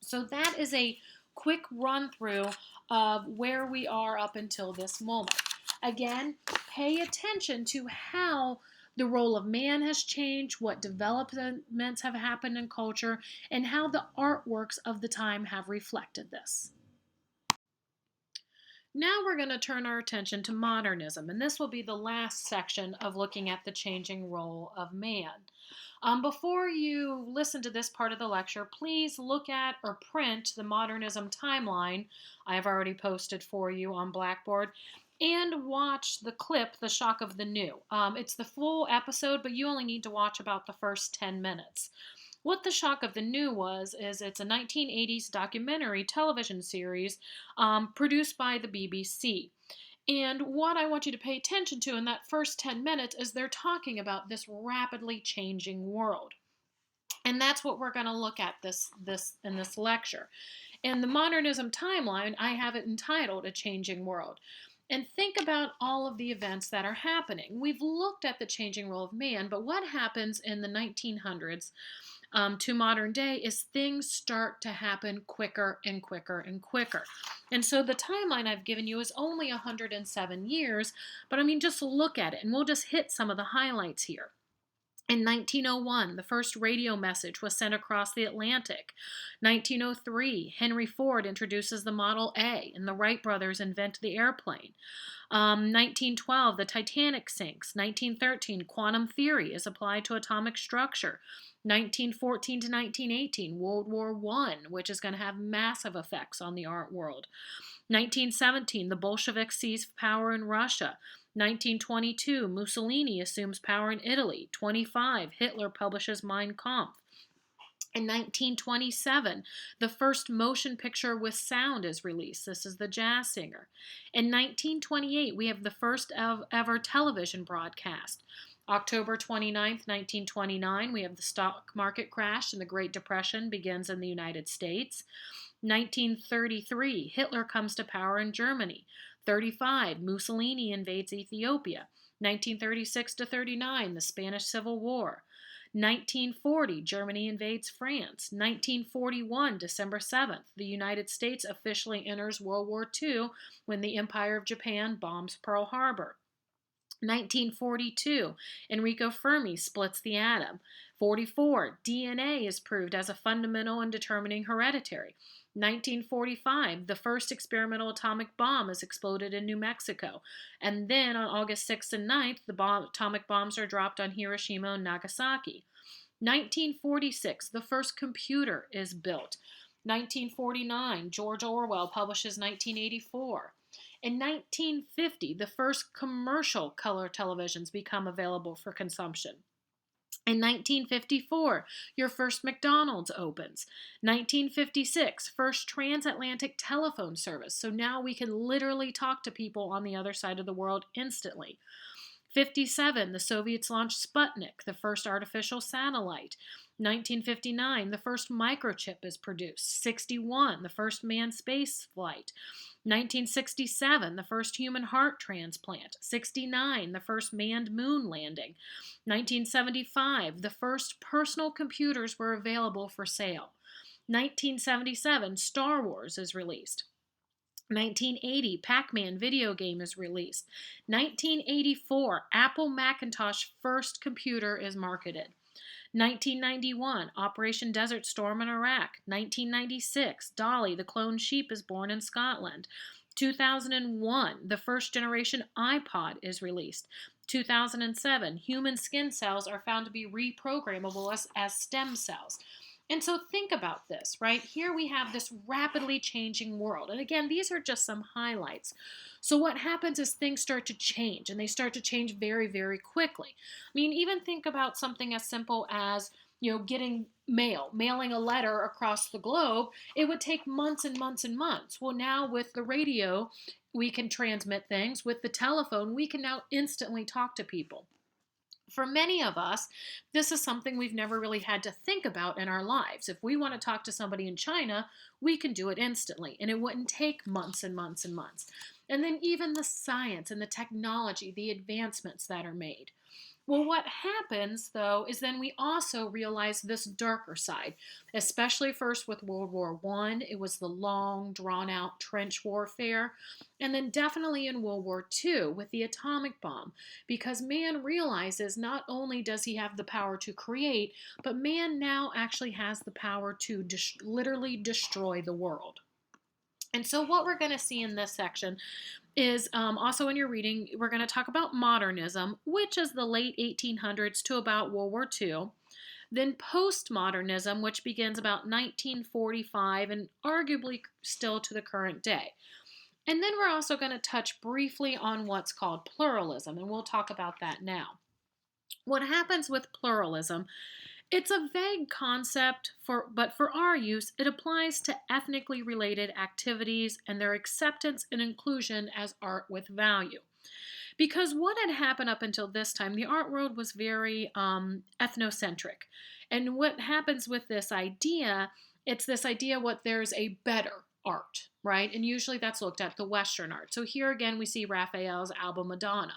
So that is a quick run through of where we are up until this moment. Again, pay attention to how the role of man has changed, what developments have happened in culture, and how the artworks of the time have reflected this. Now we're going to turn our attention to modernism, and this will be the last section of looking at the changing role of man. Before you listen to this part of the lecture, please look at or print the modernism timeline I have already posted for you on Blackboard, and watch the clip, The Shock of the New. It's the full episode, but you only need to watch about the first 10 minutes. What The Shock of the New is it's a 1980s documentary television series produced by the BBC. And what I want you to pay attention to in that first 10 minutes is they're talking about this rapidly changing world. And that's what we're going to look at in this lecture. In the modernism timeline, I have it entitled A Changing World. And think about all of the events that are happening. We've looked at the changing role of man, but what happens in the 1900s to modern day is things start to happen quicker and quicker and quicker. And so the timeline I've given you is only 107 years, but I mean, just look at it, and we'll just hit some of the highlights here. In 1901, the first radio message was sent across the Atlantic. 1903, Henry Ford introduces the Model A, and the Wright brothers invent the airplane. 1912, the Titanic sinks. 1913, quantum theory is applied to atomic structure. 1914 to 1918, World War I, which is going to have massive effects on the art world. 1917, the Bolsheviks seize power in Russia. 1922, Mussolini assumes power in Italy. 25, Hitler publishes Mein Kampf. In 1927, the first motion picture with sound is released. This is The Jazz Singer. In 1928, we have the first ever television broadcast. October 29, 1929, we have the stock market crash and the Great Depression begins in the United States. 1933, Hitler comes to power in Germany. 35, Mussolini invades Ethiopia. 1936 to 39, the Spanish Civil War. 1940, Germany invades France. 1941, December 7th, the United States officially enters World War II when the Empire of Japan bombs Pearl Harbor. 1942, Enrico Fermi splits the atom. 44, DNA is proved as a fundamental in determining heredity. 1945, the first experimental atomic bomb is exploded in New Mexico. And then on August 6th and 9th, the atomic bombs are dropped on Hiroshima and Nagasaki. 1946, the first computer is built. 1949, George Orwell publishes 1984. In 1950, the first commercial color televisions become available for consumption. In 1954, your first McDonald's opens. 1956, first transatlantic telephone service. So now we can literally talk to people on the other side of the world instantly. 57, the Soviets launched Sputnik, the first artificial satellite. 1959, the first microchip is produced. 61, the first manned space flight. 1967, the first human heart transplant. 69, the first manned moon landing. 1975, the first personal computers were available for sale. 1977, Star Wars is released. 1980, Pac-Man video game is released. 1984, Apple Macintosh first computer is marketed. 1991, Operation Desert Storm in Iraq. 1996, Dolly the cloned sheep is born in Scotland. 2001, the first generation iPod is released. 2007, human skin cells are found to be reprogrammable as stem cells. And so think about this, right? Here we have this rapidly changing world. And again, these are just some highlights. So what happens is things start to change, and they start to change very, very quickly. I mean, even think about something as simple as, getting mail, mailing a letter across the globe. It would take months and months and months. Well, now with the radio, we can transmit things. With the telephone, we can now instantly talk to people. For many of us, this is something we've never really had to think about in our lives. If we want to talk to somebody in China, we can do it instantly, and it wouldn't take months and months and months. And then even the science and the technology, the advancements that are made. Well, what happens, though, is then we also realize this darker side, especially first with World War I. It was the long, drawn-out trench warfare. And then definitely in World War II with the atomic bomb, because man realizes not only does he have the power to create, but man now actually has the power to literally destroy the world. And so what we're going to see in this section is also in your reading, we're going to talk about modernism, which is the late 1800s to about World War II. Then postmodernism, which begins about 1945 and arguably still to the current day. And then we're also going to touch briefly on what's called pluralism, and we'll talk about that now. What happens with pluralism, it's a vague concept, but for our use, it applies to ethnically related activities and their acceptance and inclusion as art with value. Because what had happened up until this time, the art world was very ethnocentric. And what happens with this idea, it's this idea there's a better art, right? And usually that's looked at the Western art. So here again, we see Raphael's album Madonna.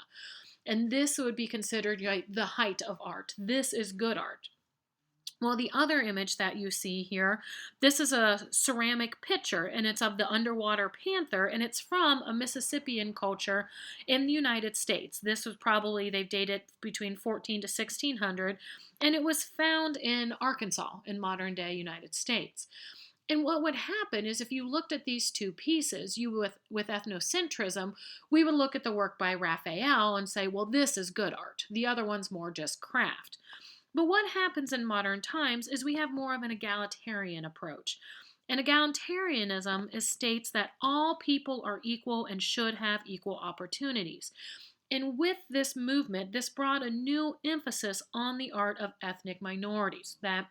And this would be considered the height of art. This is good art. Well, the other image that you see here, this is a ceramic pitcher, and it's of the underwater panther, and it's from a Mississippian culture in the United States. This was probably, they've dated between 14 to 1600, and it was found in Arkansas in modern-day United States. And what would happen is if you looked at these two pieces, with ethnocentrism, we would look at the work by Raphael and say, well, this is good art. The other one's more just craft. But what happens in modern times is we have more of an egalitarian approach. And egalitarianism states that all people are equal and should have equal opportunities. And with this movement, this brought a new emphasis on the art of ethnic minorities, that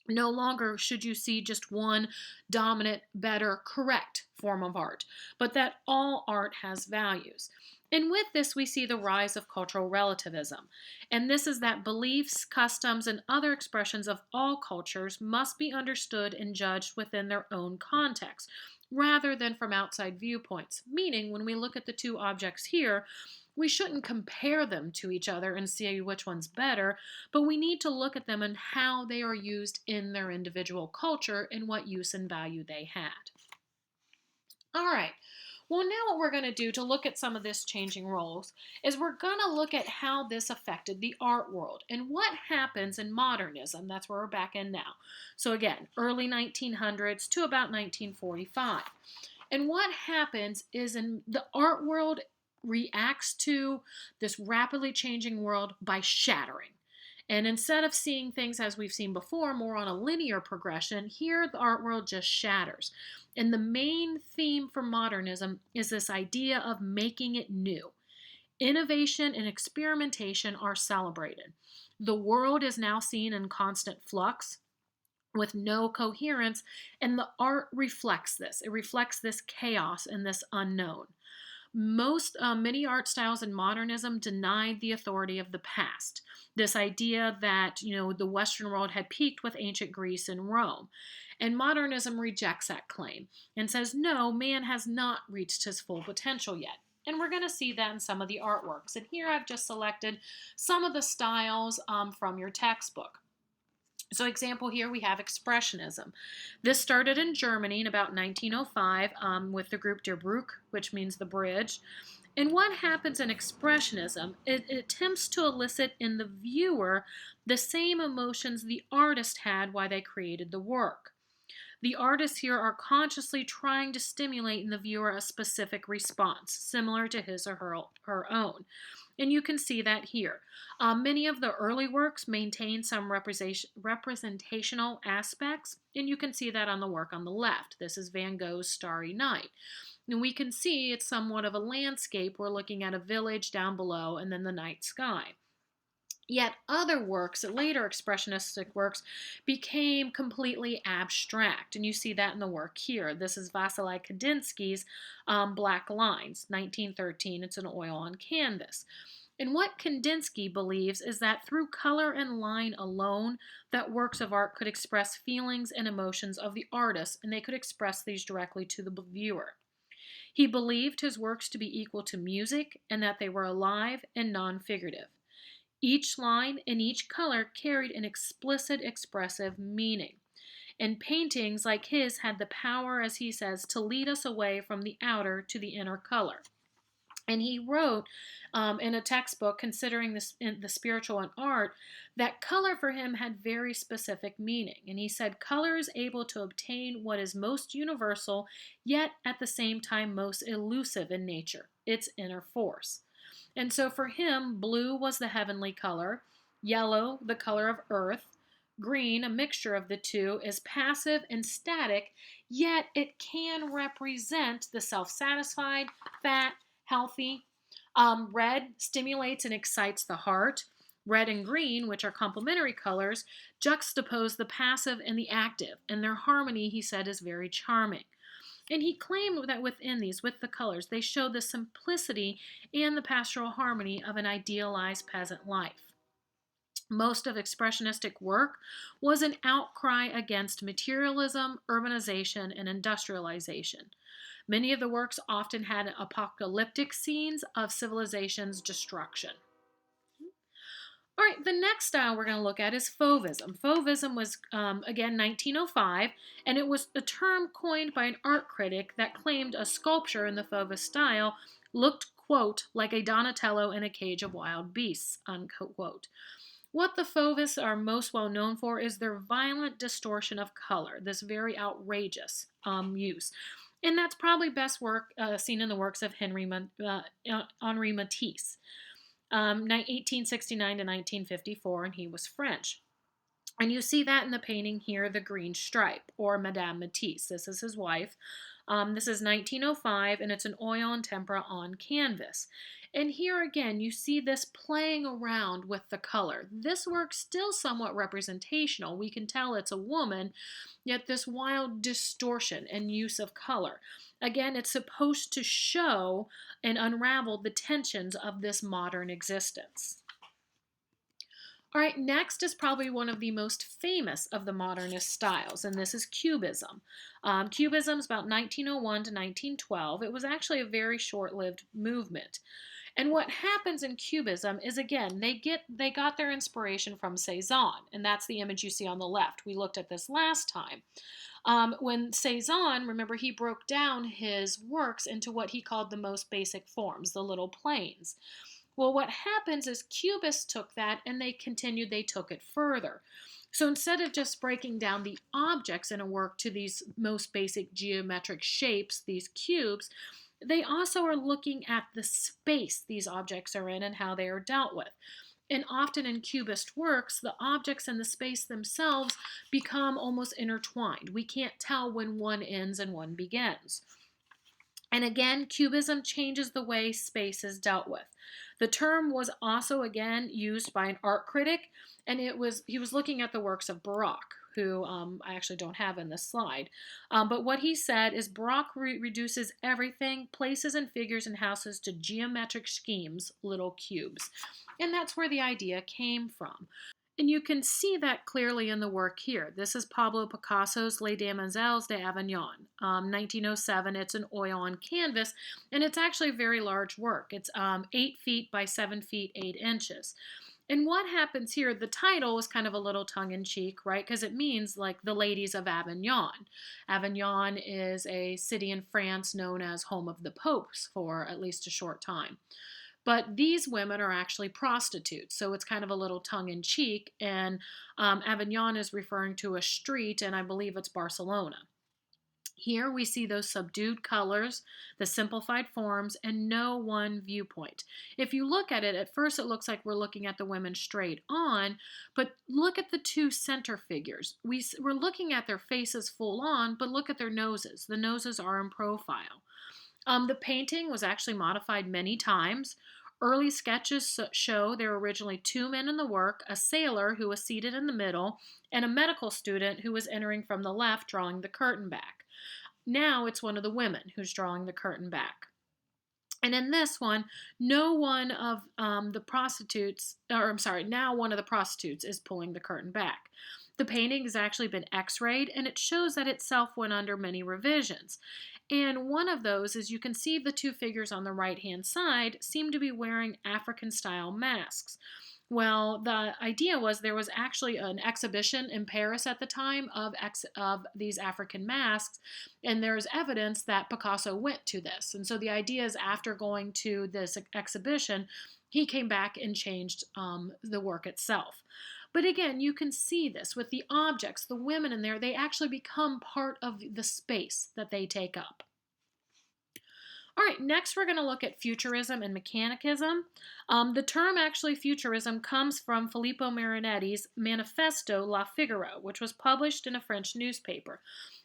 no longer should you see just one dominant, better, correct form of art, but that all art has values. And with this, we see the rise of cultural relativism. And this is that beliefs, customs, and other expressions of all cultures must be understood and judged within their own context, rather than from outside viewpoints. Meaning, when we look at the two objects here, we shouldn't compare them to each other and see which one's better, but we need to look at them and how they are used in their individual culture and what use and value they had. All right. Well, now what we're going to do to look at some of this changing roles is we're going to look at how this affected the art world and what happens in modernism. That's where we're back in now. So again, early 1900s to about 1945. And what happens is in the art world reacts to this rapidly changing world by shattering. And instead of seeing things as we've seen before, more on a linear progression, here the art world just shatters. And the main theme for modernism is this idea of making it new. Innovation and experimentation are celebrated. The world is now seen in constant flux with no coherence, and the art reflects this. It reflects this chaos and this unknown. Many art styles in modernism denied the authority of the past. This idea that, the Western world had peaked with ancient Greece and Rome. And modernism rejects that claim and says, no, man has not reached his full potential yet. And we're going to see that in some of the artworks. And here I've just selected some of the styles from your textbook. So example here we have Expressionism. This started in Germany in about 1905 with the group Der Brücke, which means the bridge. And what happens in Expressionism, it attempts to elicit in the viewer the same emotions the artist had while they created the work. The artists here are consciously trying to stimulate in the viewer a specific response, similar to his or her own. And you can see that here. Many of the early works maintain some representational aspects, and you can see that on the work on the left. This is Van Gogh's Starry Night. And we can see it's somewhat of a landscape. We're looking at a village down below and then the night sky. Yet other works, later expressionistic works, became completely abstract. And you see that in the work here. This is Vasily Kandinsky's Black Lines, 1913. It's an oil on canvas. And what Kandinsky believes is that through color and line alone, that works of art could express feelings and emotions of the artist, and they could express these directly to the viewer. He believed his works to be equal to music and that they were alive and non-figurative. Each line and each color carried an explicit expressive meaning. And paintings like his had the power, as he says, to lead us away from the outer to the inner color. And he wrote in a textbook considering this in the spiritual and art that color for him had very specific meaning. And he said color is able to obtain what is most universal, yet at the same time most elusive in nature, its inner force. And so for him, blue was the heavenly color, yellow the color of earth, green, a mixture of the two, is passive and static, yet it can represent the self-satisfied, fat, healthy. Red stimulates and excites the heart. Red and green, which are complementary colors, juxtapose the passive and the active, and their harmony, he said, is very charming. And he claimed that within these, with the colors, they show the simplicity and the pastoral harmony of an idealized peasant life. Most of expressionistic work was an outcry against materialism, urbanization, and industrialization. Many of the works often had apocalyptic scenes of civilization's destruction. All right, the next style we're going to look at is Fauvism. Fauvism was, again, 1905, and it was a term coined by an art critic that claimed a sculpture in the Fauvis style looked, quote, like a Donatello in a cage of wild beasts, unquote. What the Fauvists are most well known for is their violent distortion of color, this very outrageous use. And that's probably best seen in the works of Henri Matisse. 1869 to 1954, and he was French. And you see that in the painting here, The Green Stripe, or Madame Matisse. This is his wife. This is 1905, and it's an oil and tempera on canvas. And here again, you see this playing around with the color. This work's still somewhat representational. We can tell it's a woman, yet this wild distortion and use of color. Again, it's supposed to show and unravel the tensions of this modern existence. All right, next is probably one of the most famous of the modernist styles, and this is Cubism. Cubism is about 1901 to 1912. It was actually a very short-lived movement. And what happens in Cubism is, again, they got their inspiration from Cezanne, and that's the image you see on the left. We looked at this last time. When Cezanne, remember, he broke down his works into what he called the most basic forms, the little planes. Well, what happens is Cubists took that and they took it further. So instead of just breaking down the objects in a work to these most basic geometric shapes, these cubes, they also are looking at the space these objects are in and how they are dealt with. And often in Cubist works, the objects and the space themselves become almost intertwined. We can't tell when one ends and one begins. And again, Cubism changes the way space is dealt with. The term was also again used by an art critic, and he was looking at the works of Baroque, who I actually don't have in this slide. But what he said is Baroque reduces everything, places and figures and houses, to geometric schemes, little cubes. And that's where the idea came from. And you can see that clearly in the work here. This is Pablo Picasso's Les Demoiselles d'Avignon, 1907. It's an oil on canvas, and it's actually a very large work. It's 8 feet by 7 feet 8 inches. And what happens here, the title is kind of a little tongue-in-cheek, right? Because it means like the ladies of Avignon. Avignon is a city in France known as home of the popes for at least a short time. But these women are actually prostitutes, so it's kind of a little tongue-in-cheek, and Avignon is referring to a street, and I believe it's Barcelona. Here we see those subdued colors, the simplified forms, and no one viewpoint. If you look at it, at first it looks like we're looking at the women straight on, but look at the two center figures. We're looking at their faces full on, but look at their noses. The noses are in profile. The painting was actually modified many times. Early sketches show there were originally 2 men in the work, a sailor who was seated in the middle, and a medical student who was entering from the left, drawing the curtain back. Now it's one of the women who's drawing the curtain back. And in this one, now one of the prostitutes is pulling the curtain back. The painting has actually been x-rayed, and it shows that itself went under many revisions. And one of those is you can see the two figures on the right-hand side seem to be wearing African-style masks. Well, the idea was there was actually an exhibition in Paris at the time of these African masks, and there's evidence that Picasso went to this. And so the idea is after going to this exhibition, he came back and changed the work itself. But again, you can see this with the objects, the women in there, they actually become part of the space that they take up. All right, next we're going to look at Futurism and Mechanism. The term actually Futurism comes from Filippo Marinetti's Manifesto La Figaro, which was published in a French newspaper.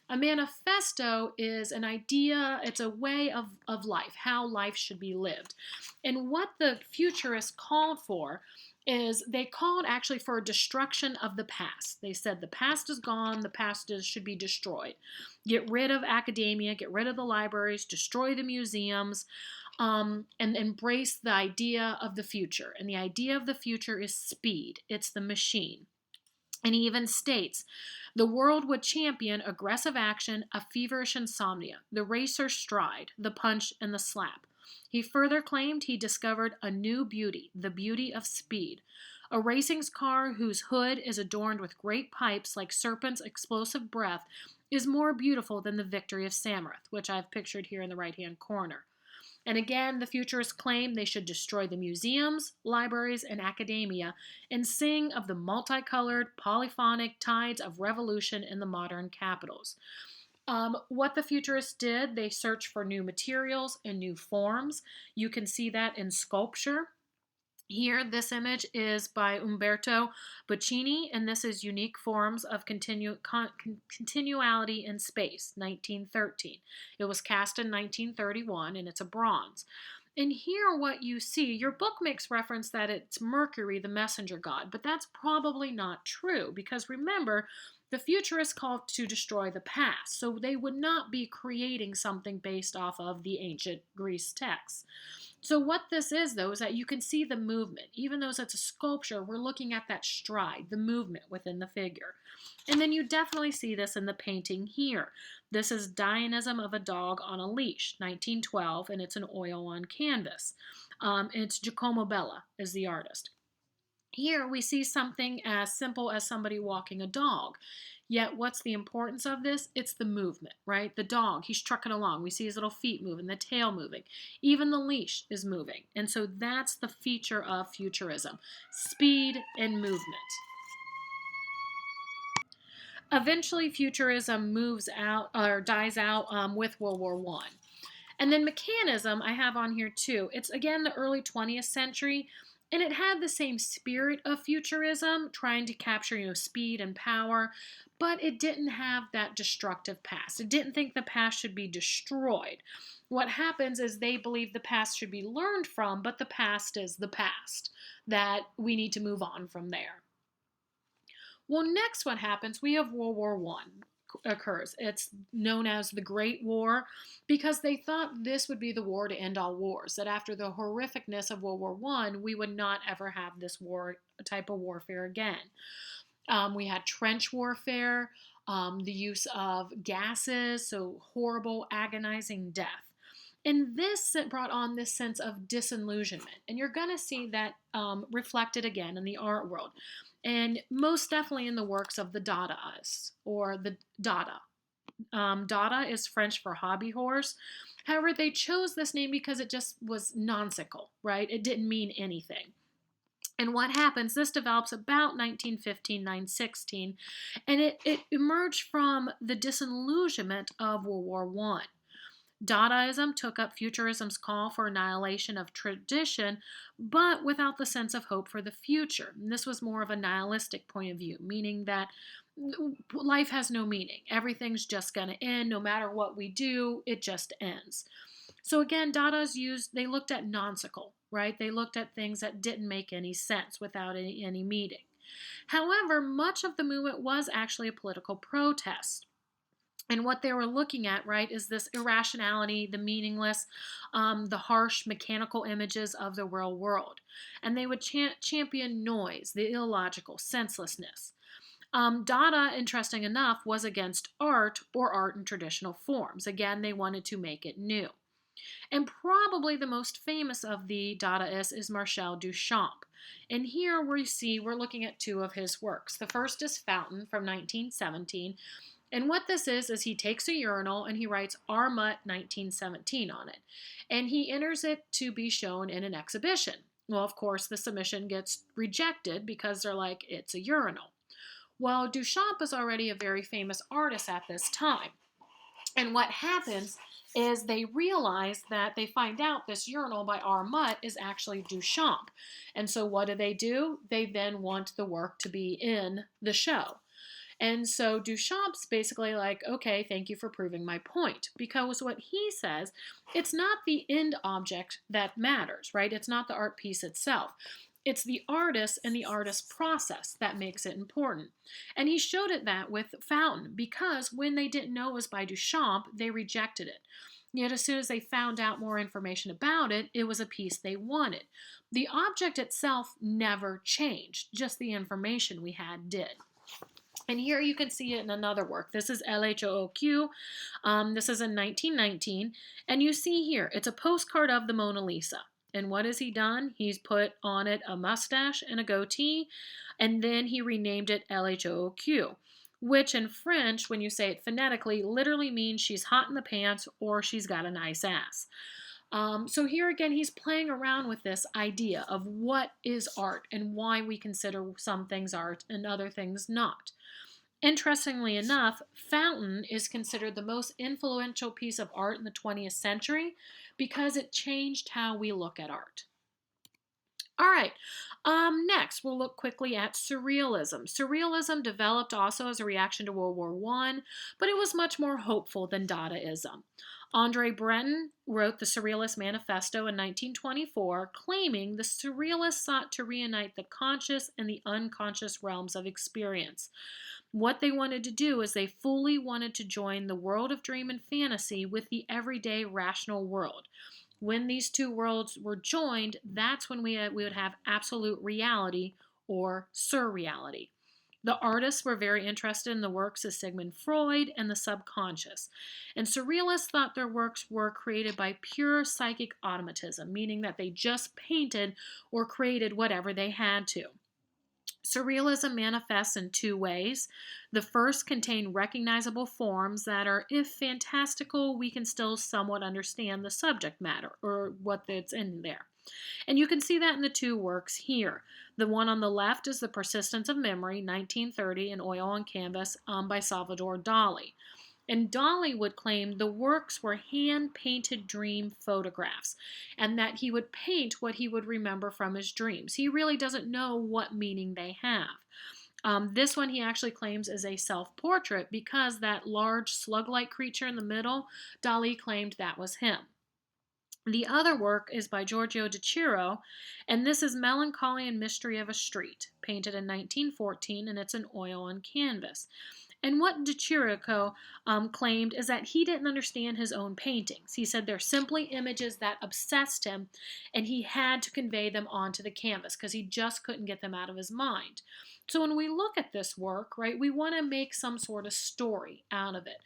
A manifesto is an idea, it's a way of life, how life should be lived. And what the futurists called for is they called actually for a destruction of the past. They said the past is gone, the past should be destroyed. Get rid of academia, get rid of the libraries, destroy the museums, and embrace the idea of the future. And the idea of the future is speed. It's the machine. And he even states, the world would champion aggressive action, a feverish insomnia, the racer's stride, the punch, and the slap. He further claimed he discovered a new beauty, the beauty of speed. A racing car whose hood is adorned with great pipes like serpents' explosive breath is more beautiful than the victory of Samarith, which I've pictured here in the right-hand corner. And again, the futurists claim they should destroy the museums, libraries, and academia and sing of the multicolored, polyphonic tides of revolution in the modern capitals. What the futurists did, they searched for new materials and new forms. You can see that in sculpture. Here, this image is by Umberto Bocchini, and this is Unique Forms of Continuality in Space, 1913. It was cast in 1931, and it's a bronze. And here what you see, your book makes reference that it's Mercury, the messenger god, but that's probably not true, because remember, the futurists called to destroy the past, so they would not be creating something based off of the ancient Greece texts. So what this is, though, is that you can see the movement. Even though it's a sculpture, we're looking at that stride, the movement within the figure. And then you definitely see this in the painting here. This is Dionysm of a Dog on a Leash, 1912, and it's an oil on canvas. It's Giacomo Bella is the artist. Here we see something as simple as somebody walking a dog. Yet what's the importance of this? It's the movement, right? The dog, he's trucking along. We see his little feet moving, the tail moving. Even the leash is moving. And so that's the feature of futurism, speed and movement. Eventually, futurism moves out or dies out with World War I. And then mechanism, I have on here too. It's again the early 20th century. And it had the same spirit of futurism, trying to capture, speed and power, but it didn't have that destructive past. It didn't think the past should be destroyed. What happens is they believe the past should be learned from, but the past is the past, that we need to move on from there. Well, next what happens, we have World War I occurs. It's known as the Great War because they thought this would be the war to end all wars, that after the horrificness of World War I, we would not ever have this type of warfare again. We had trench warfare, the use of gases, so horrible, agonizing death. And this brought on this sense of disillusionment. And you're going to see that reflected again in the art world. And most definitely in the works of the Dadaists, or the Dada. Dada is French for hobby horse. However, they chose this name because it just was nonsensical, right? It didn't mean anything. And what happens, this develops about 1915, 1916, and it emerged from the disillusionment of World War I. Dadaism took up Futurism's call for annihilation of tradition, but without the sense of hope for the future. And this was more of a nihilistic point of view, meaning that life has no meaning. Everything's just going to end. No matter what we do, it just ends. So again, they looked at nonsensical, right? They looked at things that didn't make any sense without any meaning. However, much of the movement was actually a political protest. And what they were looking at, right, is this irrationality, the meaningless, the harsh mechanical images of the real world. And they would champion noise, the illogical, senselessness. Dada, interesting enough, was against art or art in traditional forms. Again, they wanted to make it new. And probably the most famous of the Dadaists is Marcel Duchamp. And here we're looking at two of his works. The first is Fountain from 1917. And what this is he takes a urinal and he writes Armut 1917 on it. And he enters it to be shown in an exhibition. Well, of course, the submission gets rejected because they're like, it's a urinal. Well, Duchamp is already a very famous artist at this time. And what happens is they realize that they find out this urinal by Armut is actually Duchamp. And so what do? They then want the work to be in the show. And so Duchamp's basically like, okay, thank you for proving my point. Because what he says, it's not the end object that matters, right? It's not the art piece itself. It's the artist and the artist process that makes it important. And he showed it that with Fountain, because when they didn't know it was by Duchamp, they rejected it. Yet as soon as they found out more information about it, it was a piece they wanted. The object itself never changed, just the information we had did. And here you can see it in another work. This is LHOOQ. This is in 1919. And you see here, it's a postcard of the Mona Lisa. And what has he done? He's put on it a mustache and a goatee, and then he renamed it LHOOQ, which in French, when you say it phonetically, literally means she's hot in the pants or she's got a nice ass. So here again, he's playing around with this idea of what is art and why we consider some things art and other things not. Interestingly enough, Fountain is considered the most influential piece of art in the 20th century because it changed how we look at art. All right, next we'll look quickly at Surrealism. Surrealism developed also as a reaction to World War I, but it was much more hopeful than Dadaism. Andre Breton wrote the Surrealist Manifesto in 1924, claiming the Surrealists sought to reunite the conscious and the unconscious realms of experience. What they wanted to do is they fully wanted to join the world of dream and fantasy with the everyday rational world. When these two worlds were joined, that's when we would have absolute reality or surreality. The artists were very interested in the works of Sigmund Freud and the subconscious. And Surrealists thought their works were created by pure psychic automatism, meaning that they just painted or created whatever they had to. Surrealism manifests in two ways. The first contain recognizable forms that are, if fantastical, we can still somewhat understand the subject matter or what that's in there. And you can see that in the two works here. The one on the left is The Persistence of Memory, 1930, in oil on canvas by Salvador Dali. And Dali would claim the works were hand-painted dream photographs and that he would paint what he would remember from his dreams. He really doesn't know what meaning they have. This one he actually claims is a self-portrait because that large slug-like creature in the middle, Dali claimed that was him. The other work is by Giorgio de Chiro, and this is Melancholy and Mystery of a Street, painted in 1914, and it's an oil on canvas. And what de Chirico claimed is that he didn't understand his own paintings. He said they're simply images that obsessed him, and he had to convey them onto the canvas because he just couldn't get them out of his mind. So when we look at this work, right, we want to make some sort of story out of it.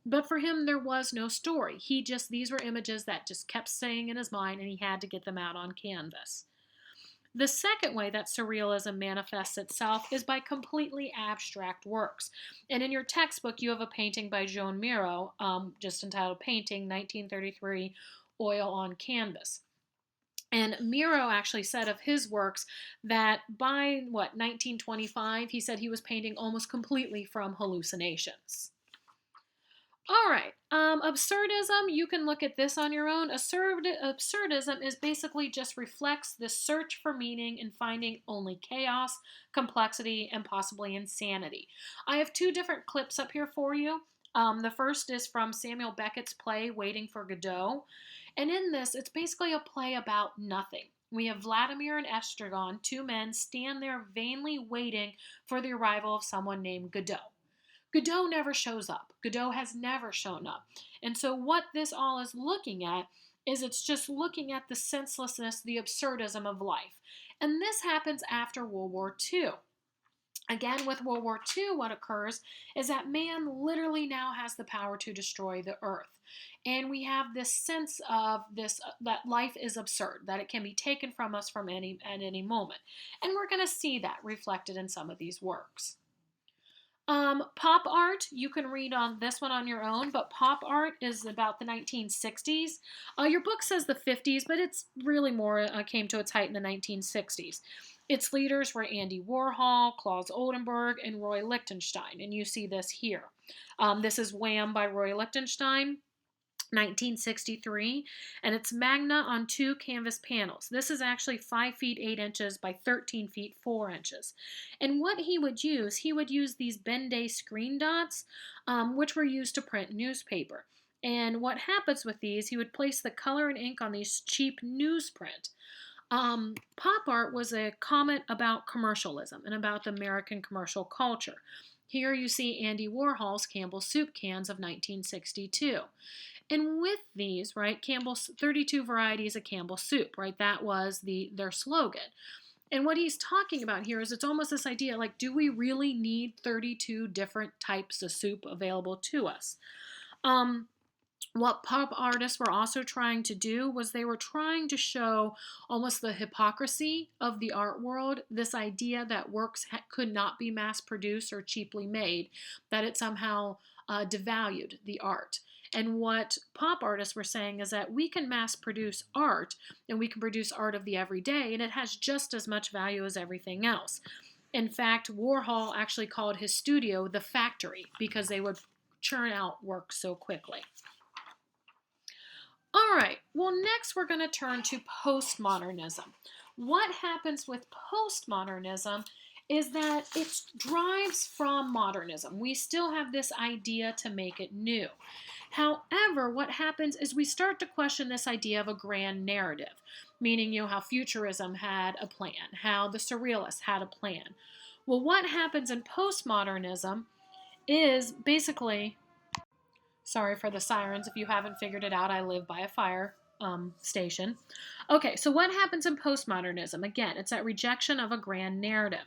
But for him, there was no story. These were images that just kept staying in his mind, and he had to get them out on canvas. The second way that surrealism manifests itself is by completely abstract works. And in your textbook, you have a painting by Joan Miro, just entitled Painting, 1933, Oil on Canvas. And Miro actually said of his works that by, 1925, he said he was painting almost completely from hallucinations. All right, absurdism, you can look at this on your own. Absurdism is basically just reflects the search for meaning and finding only chaos, complexity, and possibly insanity. I have two different clips up here for you. The first is from Samuel Beckett's play, Waiting for Godot. And in this, it's basically a play about nothing. We have Vladimir and Estragon, two men, stand there vainly waiting for the arrival of someone named Godot. Godot never shows up. Godot has never shown up. And so what this all is looking at is it's just looking at the senselessness, the absurdism of life. And this happens after World War II. Again, with World War II, what occurs is that man literally now has the power to destroy the earth. And we have this sense of that life is absurd, that it can be taken from us at any moment. And we're going to see that reflected in some of these works. Pop art, you can read on this one on your own, but pop art is about the 1960s. Your book says the 50s, but it's really more came to its height in the 1960s. Its leaders were Andy Warhol, Claes Oldenburg, and Roy Lichtenstein, and you see this here. This is Wham by Roy Lichtenstein, 1963, and it's Magna on 2 canvas panels. This is actually 5 feet 8 inches by 13 feet 4 inches. And what he would use these Bendé screen dots, which were used to print newspaper. And what happens with these, he would place the color and ink on these cheap newsprint. Pop art was a comment about commercialism and about the American commercial culture. Here you see Andy Warhol's Campbell's soup cans of 1962. And with these, right, Campbell's 32 varieties of Campbell soup, right, that was their slogan. And what he's talking about here is it's almost this idea, like, do we really need 32 different types of soup available to us? What pop artists were also trying to do was they were trying to show almost the hypocrisy of the art world, this idea that works could not be mass-produced or cheaply made, that it somehow devalued the art. And what pop artists were saying is that we can mass produce art, and we can produce art of the everyday, and it has just as much value as everything else. In fact, Warhol actually called his studio the factory because they would churn out work so quickly. All right, well, next we're going to turn to postmodernism. What happens with postmodernism is that it derives from modernism. We still have this idea to make it new. However, what happens is we start to question this idea of a grand narrative, meaning, how Futurism had a plan, how the Surrealists had a plan. Well, what happens in postmodernism is basically, sorry for the sirens, if you haven't figured it out, I live by a fire station. Okay, so what happens in postmodernism? Again, it's that rejection of a grand narrative.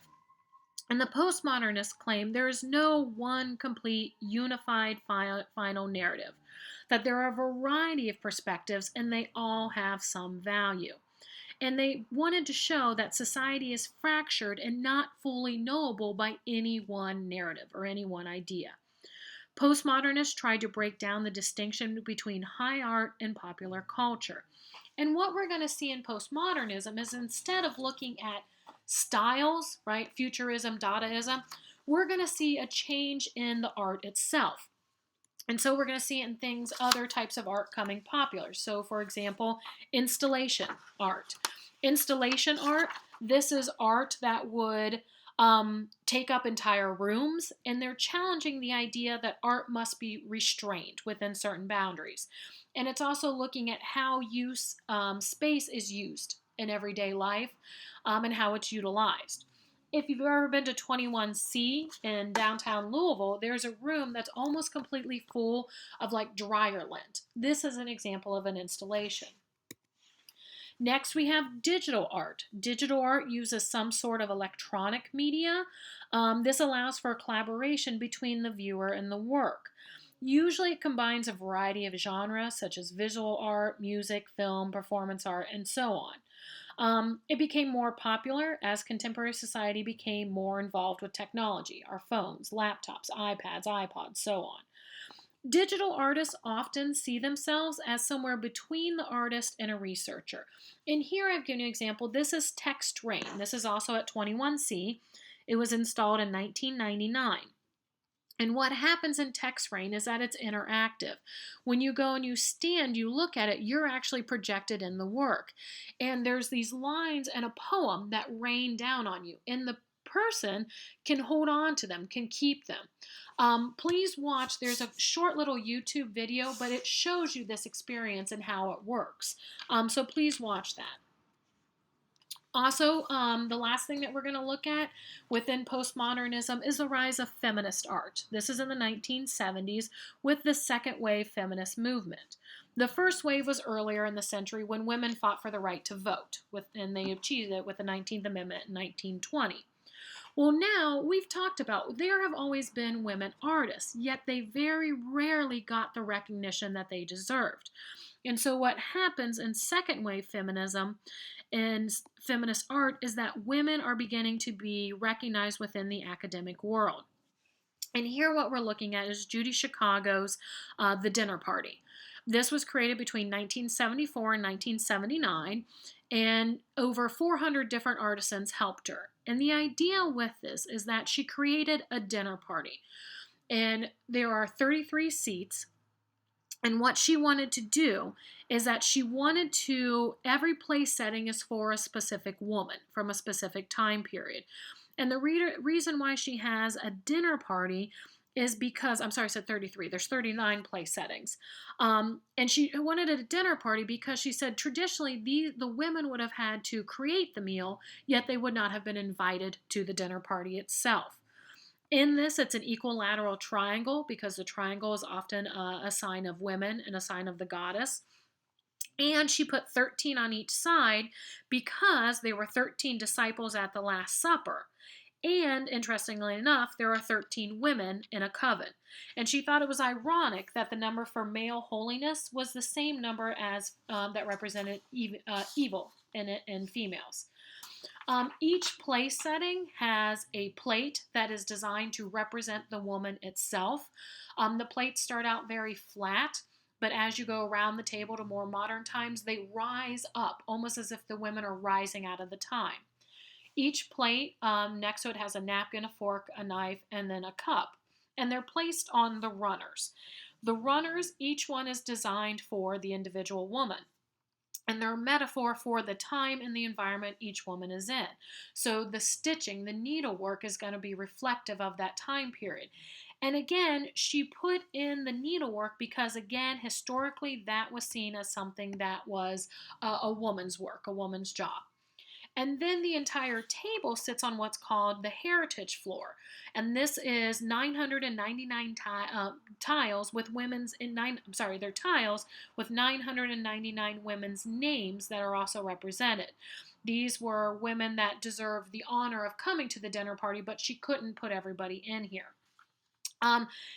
And the postmodernists claim there is no one complete, unified, final narrative, that there are a variety of perspectives and they all have some value. And they wanted to show that society is fractured and not fully knowable by any one narrative or any one idea. Postmodernists tried to break down the distinction between high art and popular culture. And what we're going to see in postmodernism is instead of looking at styles, right, Futurism, Dadaism, we're going to see a change in the art itself. And so we're going to see it in things, other types of art coming popular. So for example, installation art. Installation art, this is art that would take up entire rooms, and they're challenging the idea that art must be restrained within certain boundaries. And it's also looking at how space is used in everyday life, and how it's utilized. If you've ever been to 21C in downtown Louisville, there's a room that's almost completely full of like dryer lint. This is an example of an installation. Next, we have digital art. Digital art uses some sort of electronic media. This allows for a collaboration between the viewer and the work. Usually it combines a variety of genres such as visual art, music, film, performance art, and so on. It became more popular as contemporary society became more involved with technology, our phones, laptops, iPads, iPods, so on. Digital artists often see themselves as somewhere between the artist and a researcher. And here I've given you an example. This is Text Rain. This is also at 21C. It was installed in 1999. And what happens in Text Rain is that it's interactive. When you go and you stand, you look at it, you're actually projected in the work. And there's these lines and a poem that rain down on you. And the person can hold on to them, can keep them. Please watch, there's a short little YouTube video, but it shows you this experience and how it works. So please watch that. Also, the last thing that we're going to look at within postmodernism is the rise of feminist art. This is in the 1970s with the second wave feminist movement. The first wave was earlier in the century when women fought for the right to vote, and they achieved it with the 19th Amendment in 1920. Well, now we've talked about there have always been women artists, yet they very rarely got the recognition that they deserved. And so what happens in second wave feminism and feminist art is that women are beginning to be recognized within the academic world. And here what we're looking at is Judy Chicago's The Dinner Party. This was created between 1974 and 1979, and over 400 different artisans helped her. And the idea with this is that she created a dinner party. And there are 33 seats. And what she wanted to do is that she wanted to, every place setting is for a specific woman from a specific time period. And the reason why she has a dinner party is because, I'm sorry, I said 33. There's 39 place settings. And she wanted a dinner party because she said traditionally the women would have had to create the meal, yet they would not have been invited to the dinner party itself. In this, it's an equilateral triangle because the triangle is often a sign of women and a sign of the goddess. And she put 13 on each side because there were 13 disciples at the Last Supper. And interestingly enough, there are 13 women in a coven. And she thought it was ironic that the number for male holiness was the same number as that represented evil in females. Each place setting has a plate that is designed to represent the woman itself. The plates start out very flat, but as you go around the table to more modern times, they rise up, almost as if the women are rising out of the time. Each plate next to it has a napkin, a fork, a knife, and then a cup. And they're placed on the runners. The runners, each one is designed for the individual woman. And they're a metaphor for the time and the environment each woman is in. So the stitching, the needlework is going to be reflective of that time period. And again, she put in the needlework because, again, historically that was seen as something that was a woman's work, a woman's job. And then the entire table sits on what's called the heritage floor. And this is 999 tiles with they're tiles with 999 women's names that are also represented. These were women that deserved the honor of coming to the dinner party, but she couldn't put everybody in here.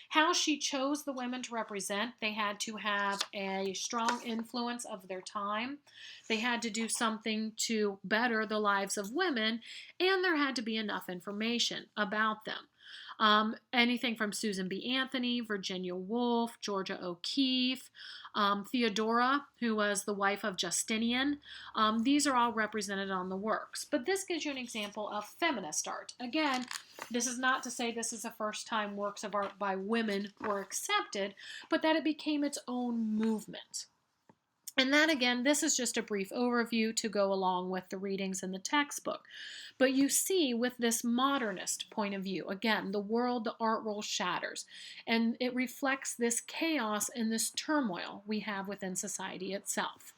How she chose the women to represent, they had to have a strong influence of their time. They had to do something to better the lives of women, and there had to be enough information about them. Anything from Susan B. Anthony, Virginia Woolf, Georgia O'Keeffe, Theodora, who was the wife of Justinian. These are all represented on the works. But this gives you an example of feminist art. Again, this is not to say this is the first time works of art by women were accepted, but that it became its own movement. And that, again, this is just a brief overview to go along with the readings in the textbook. But you see, with this modernist point of view, again, the world, the art world shatters. And it reflects this chaos and this turmoil we have within society itself.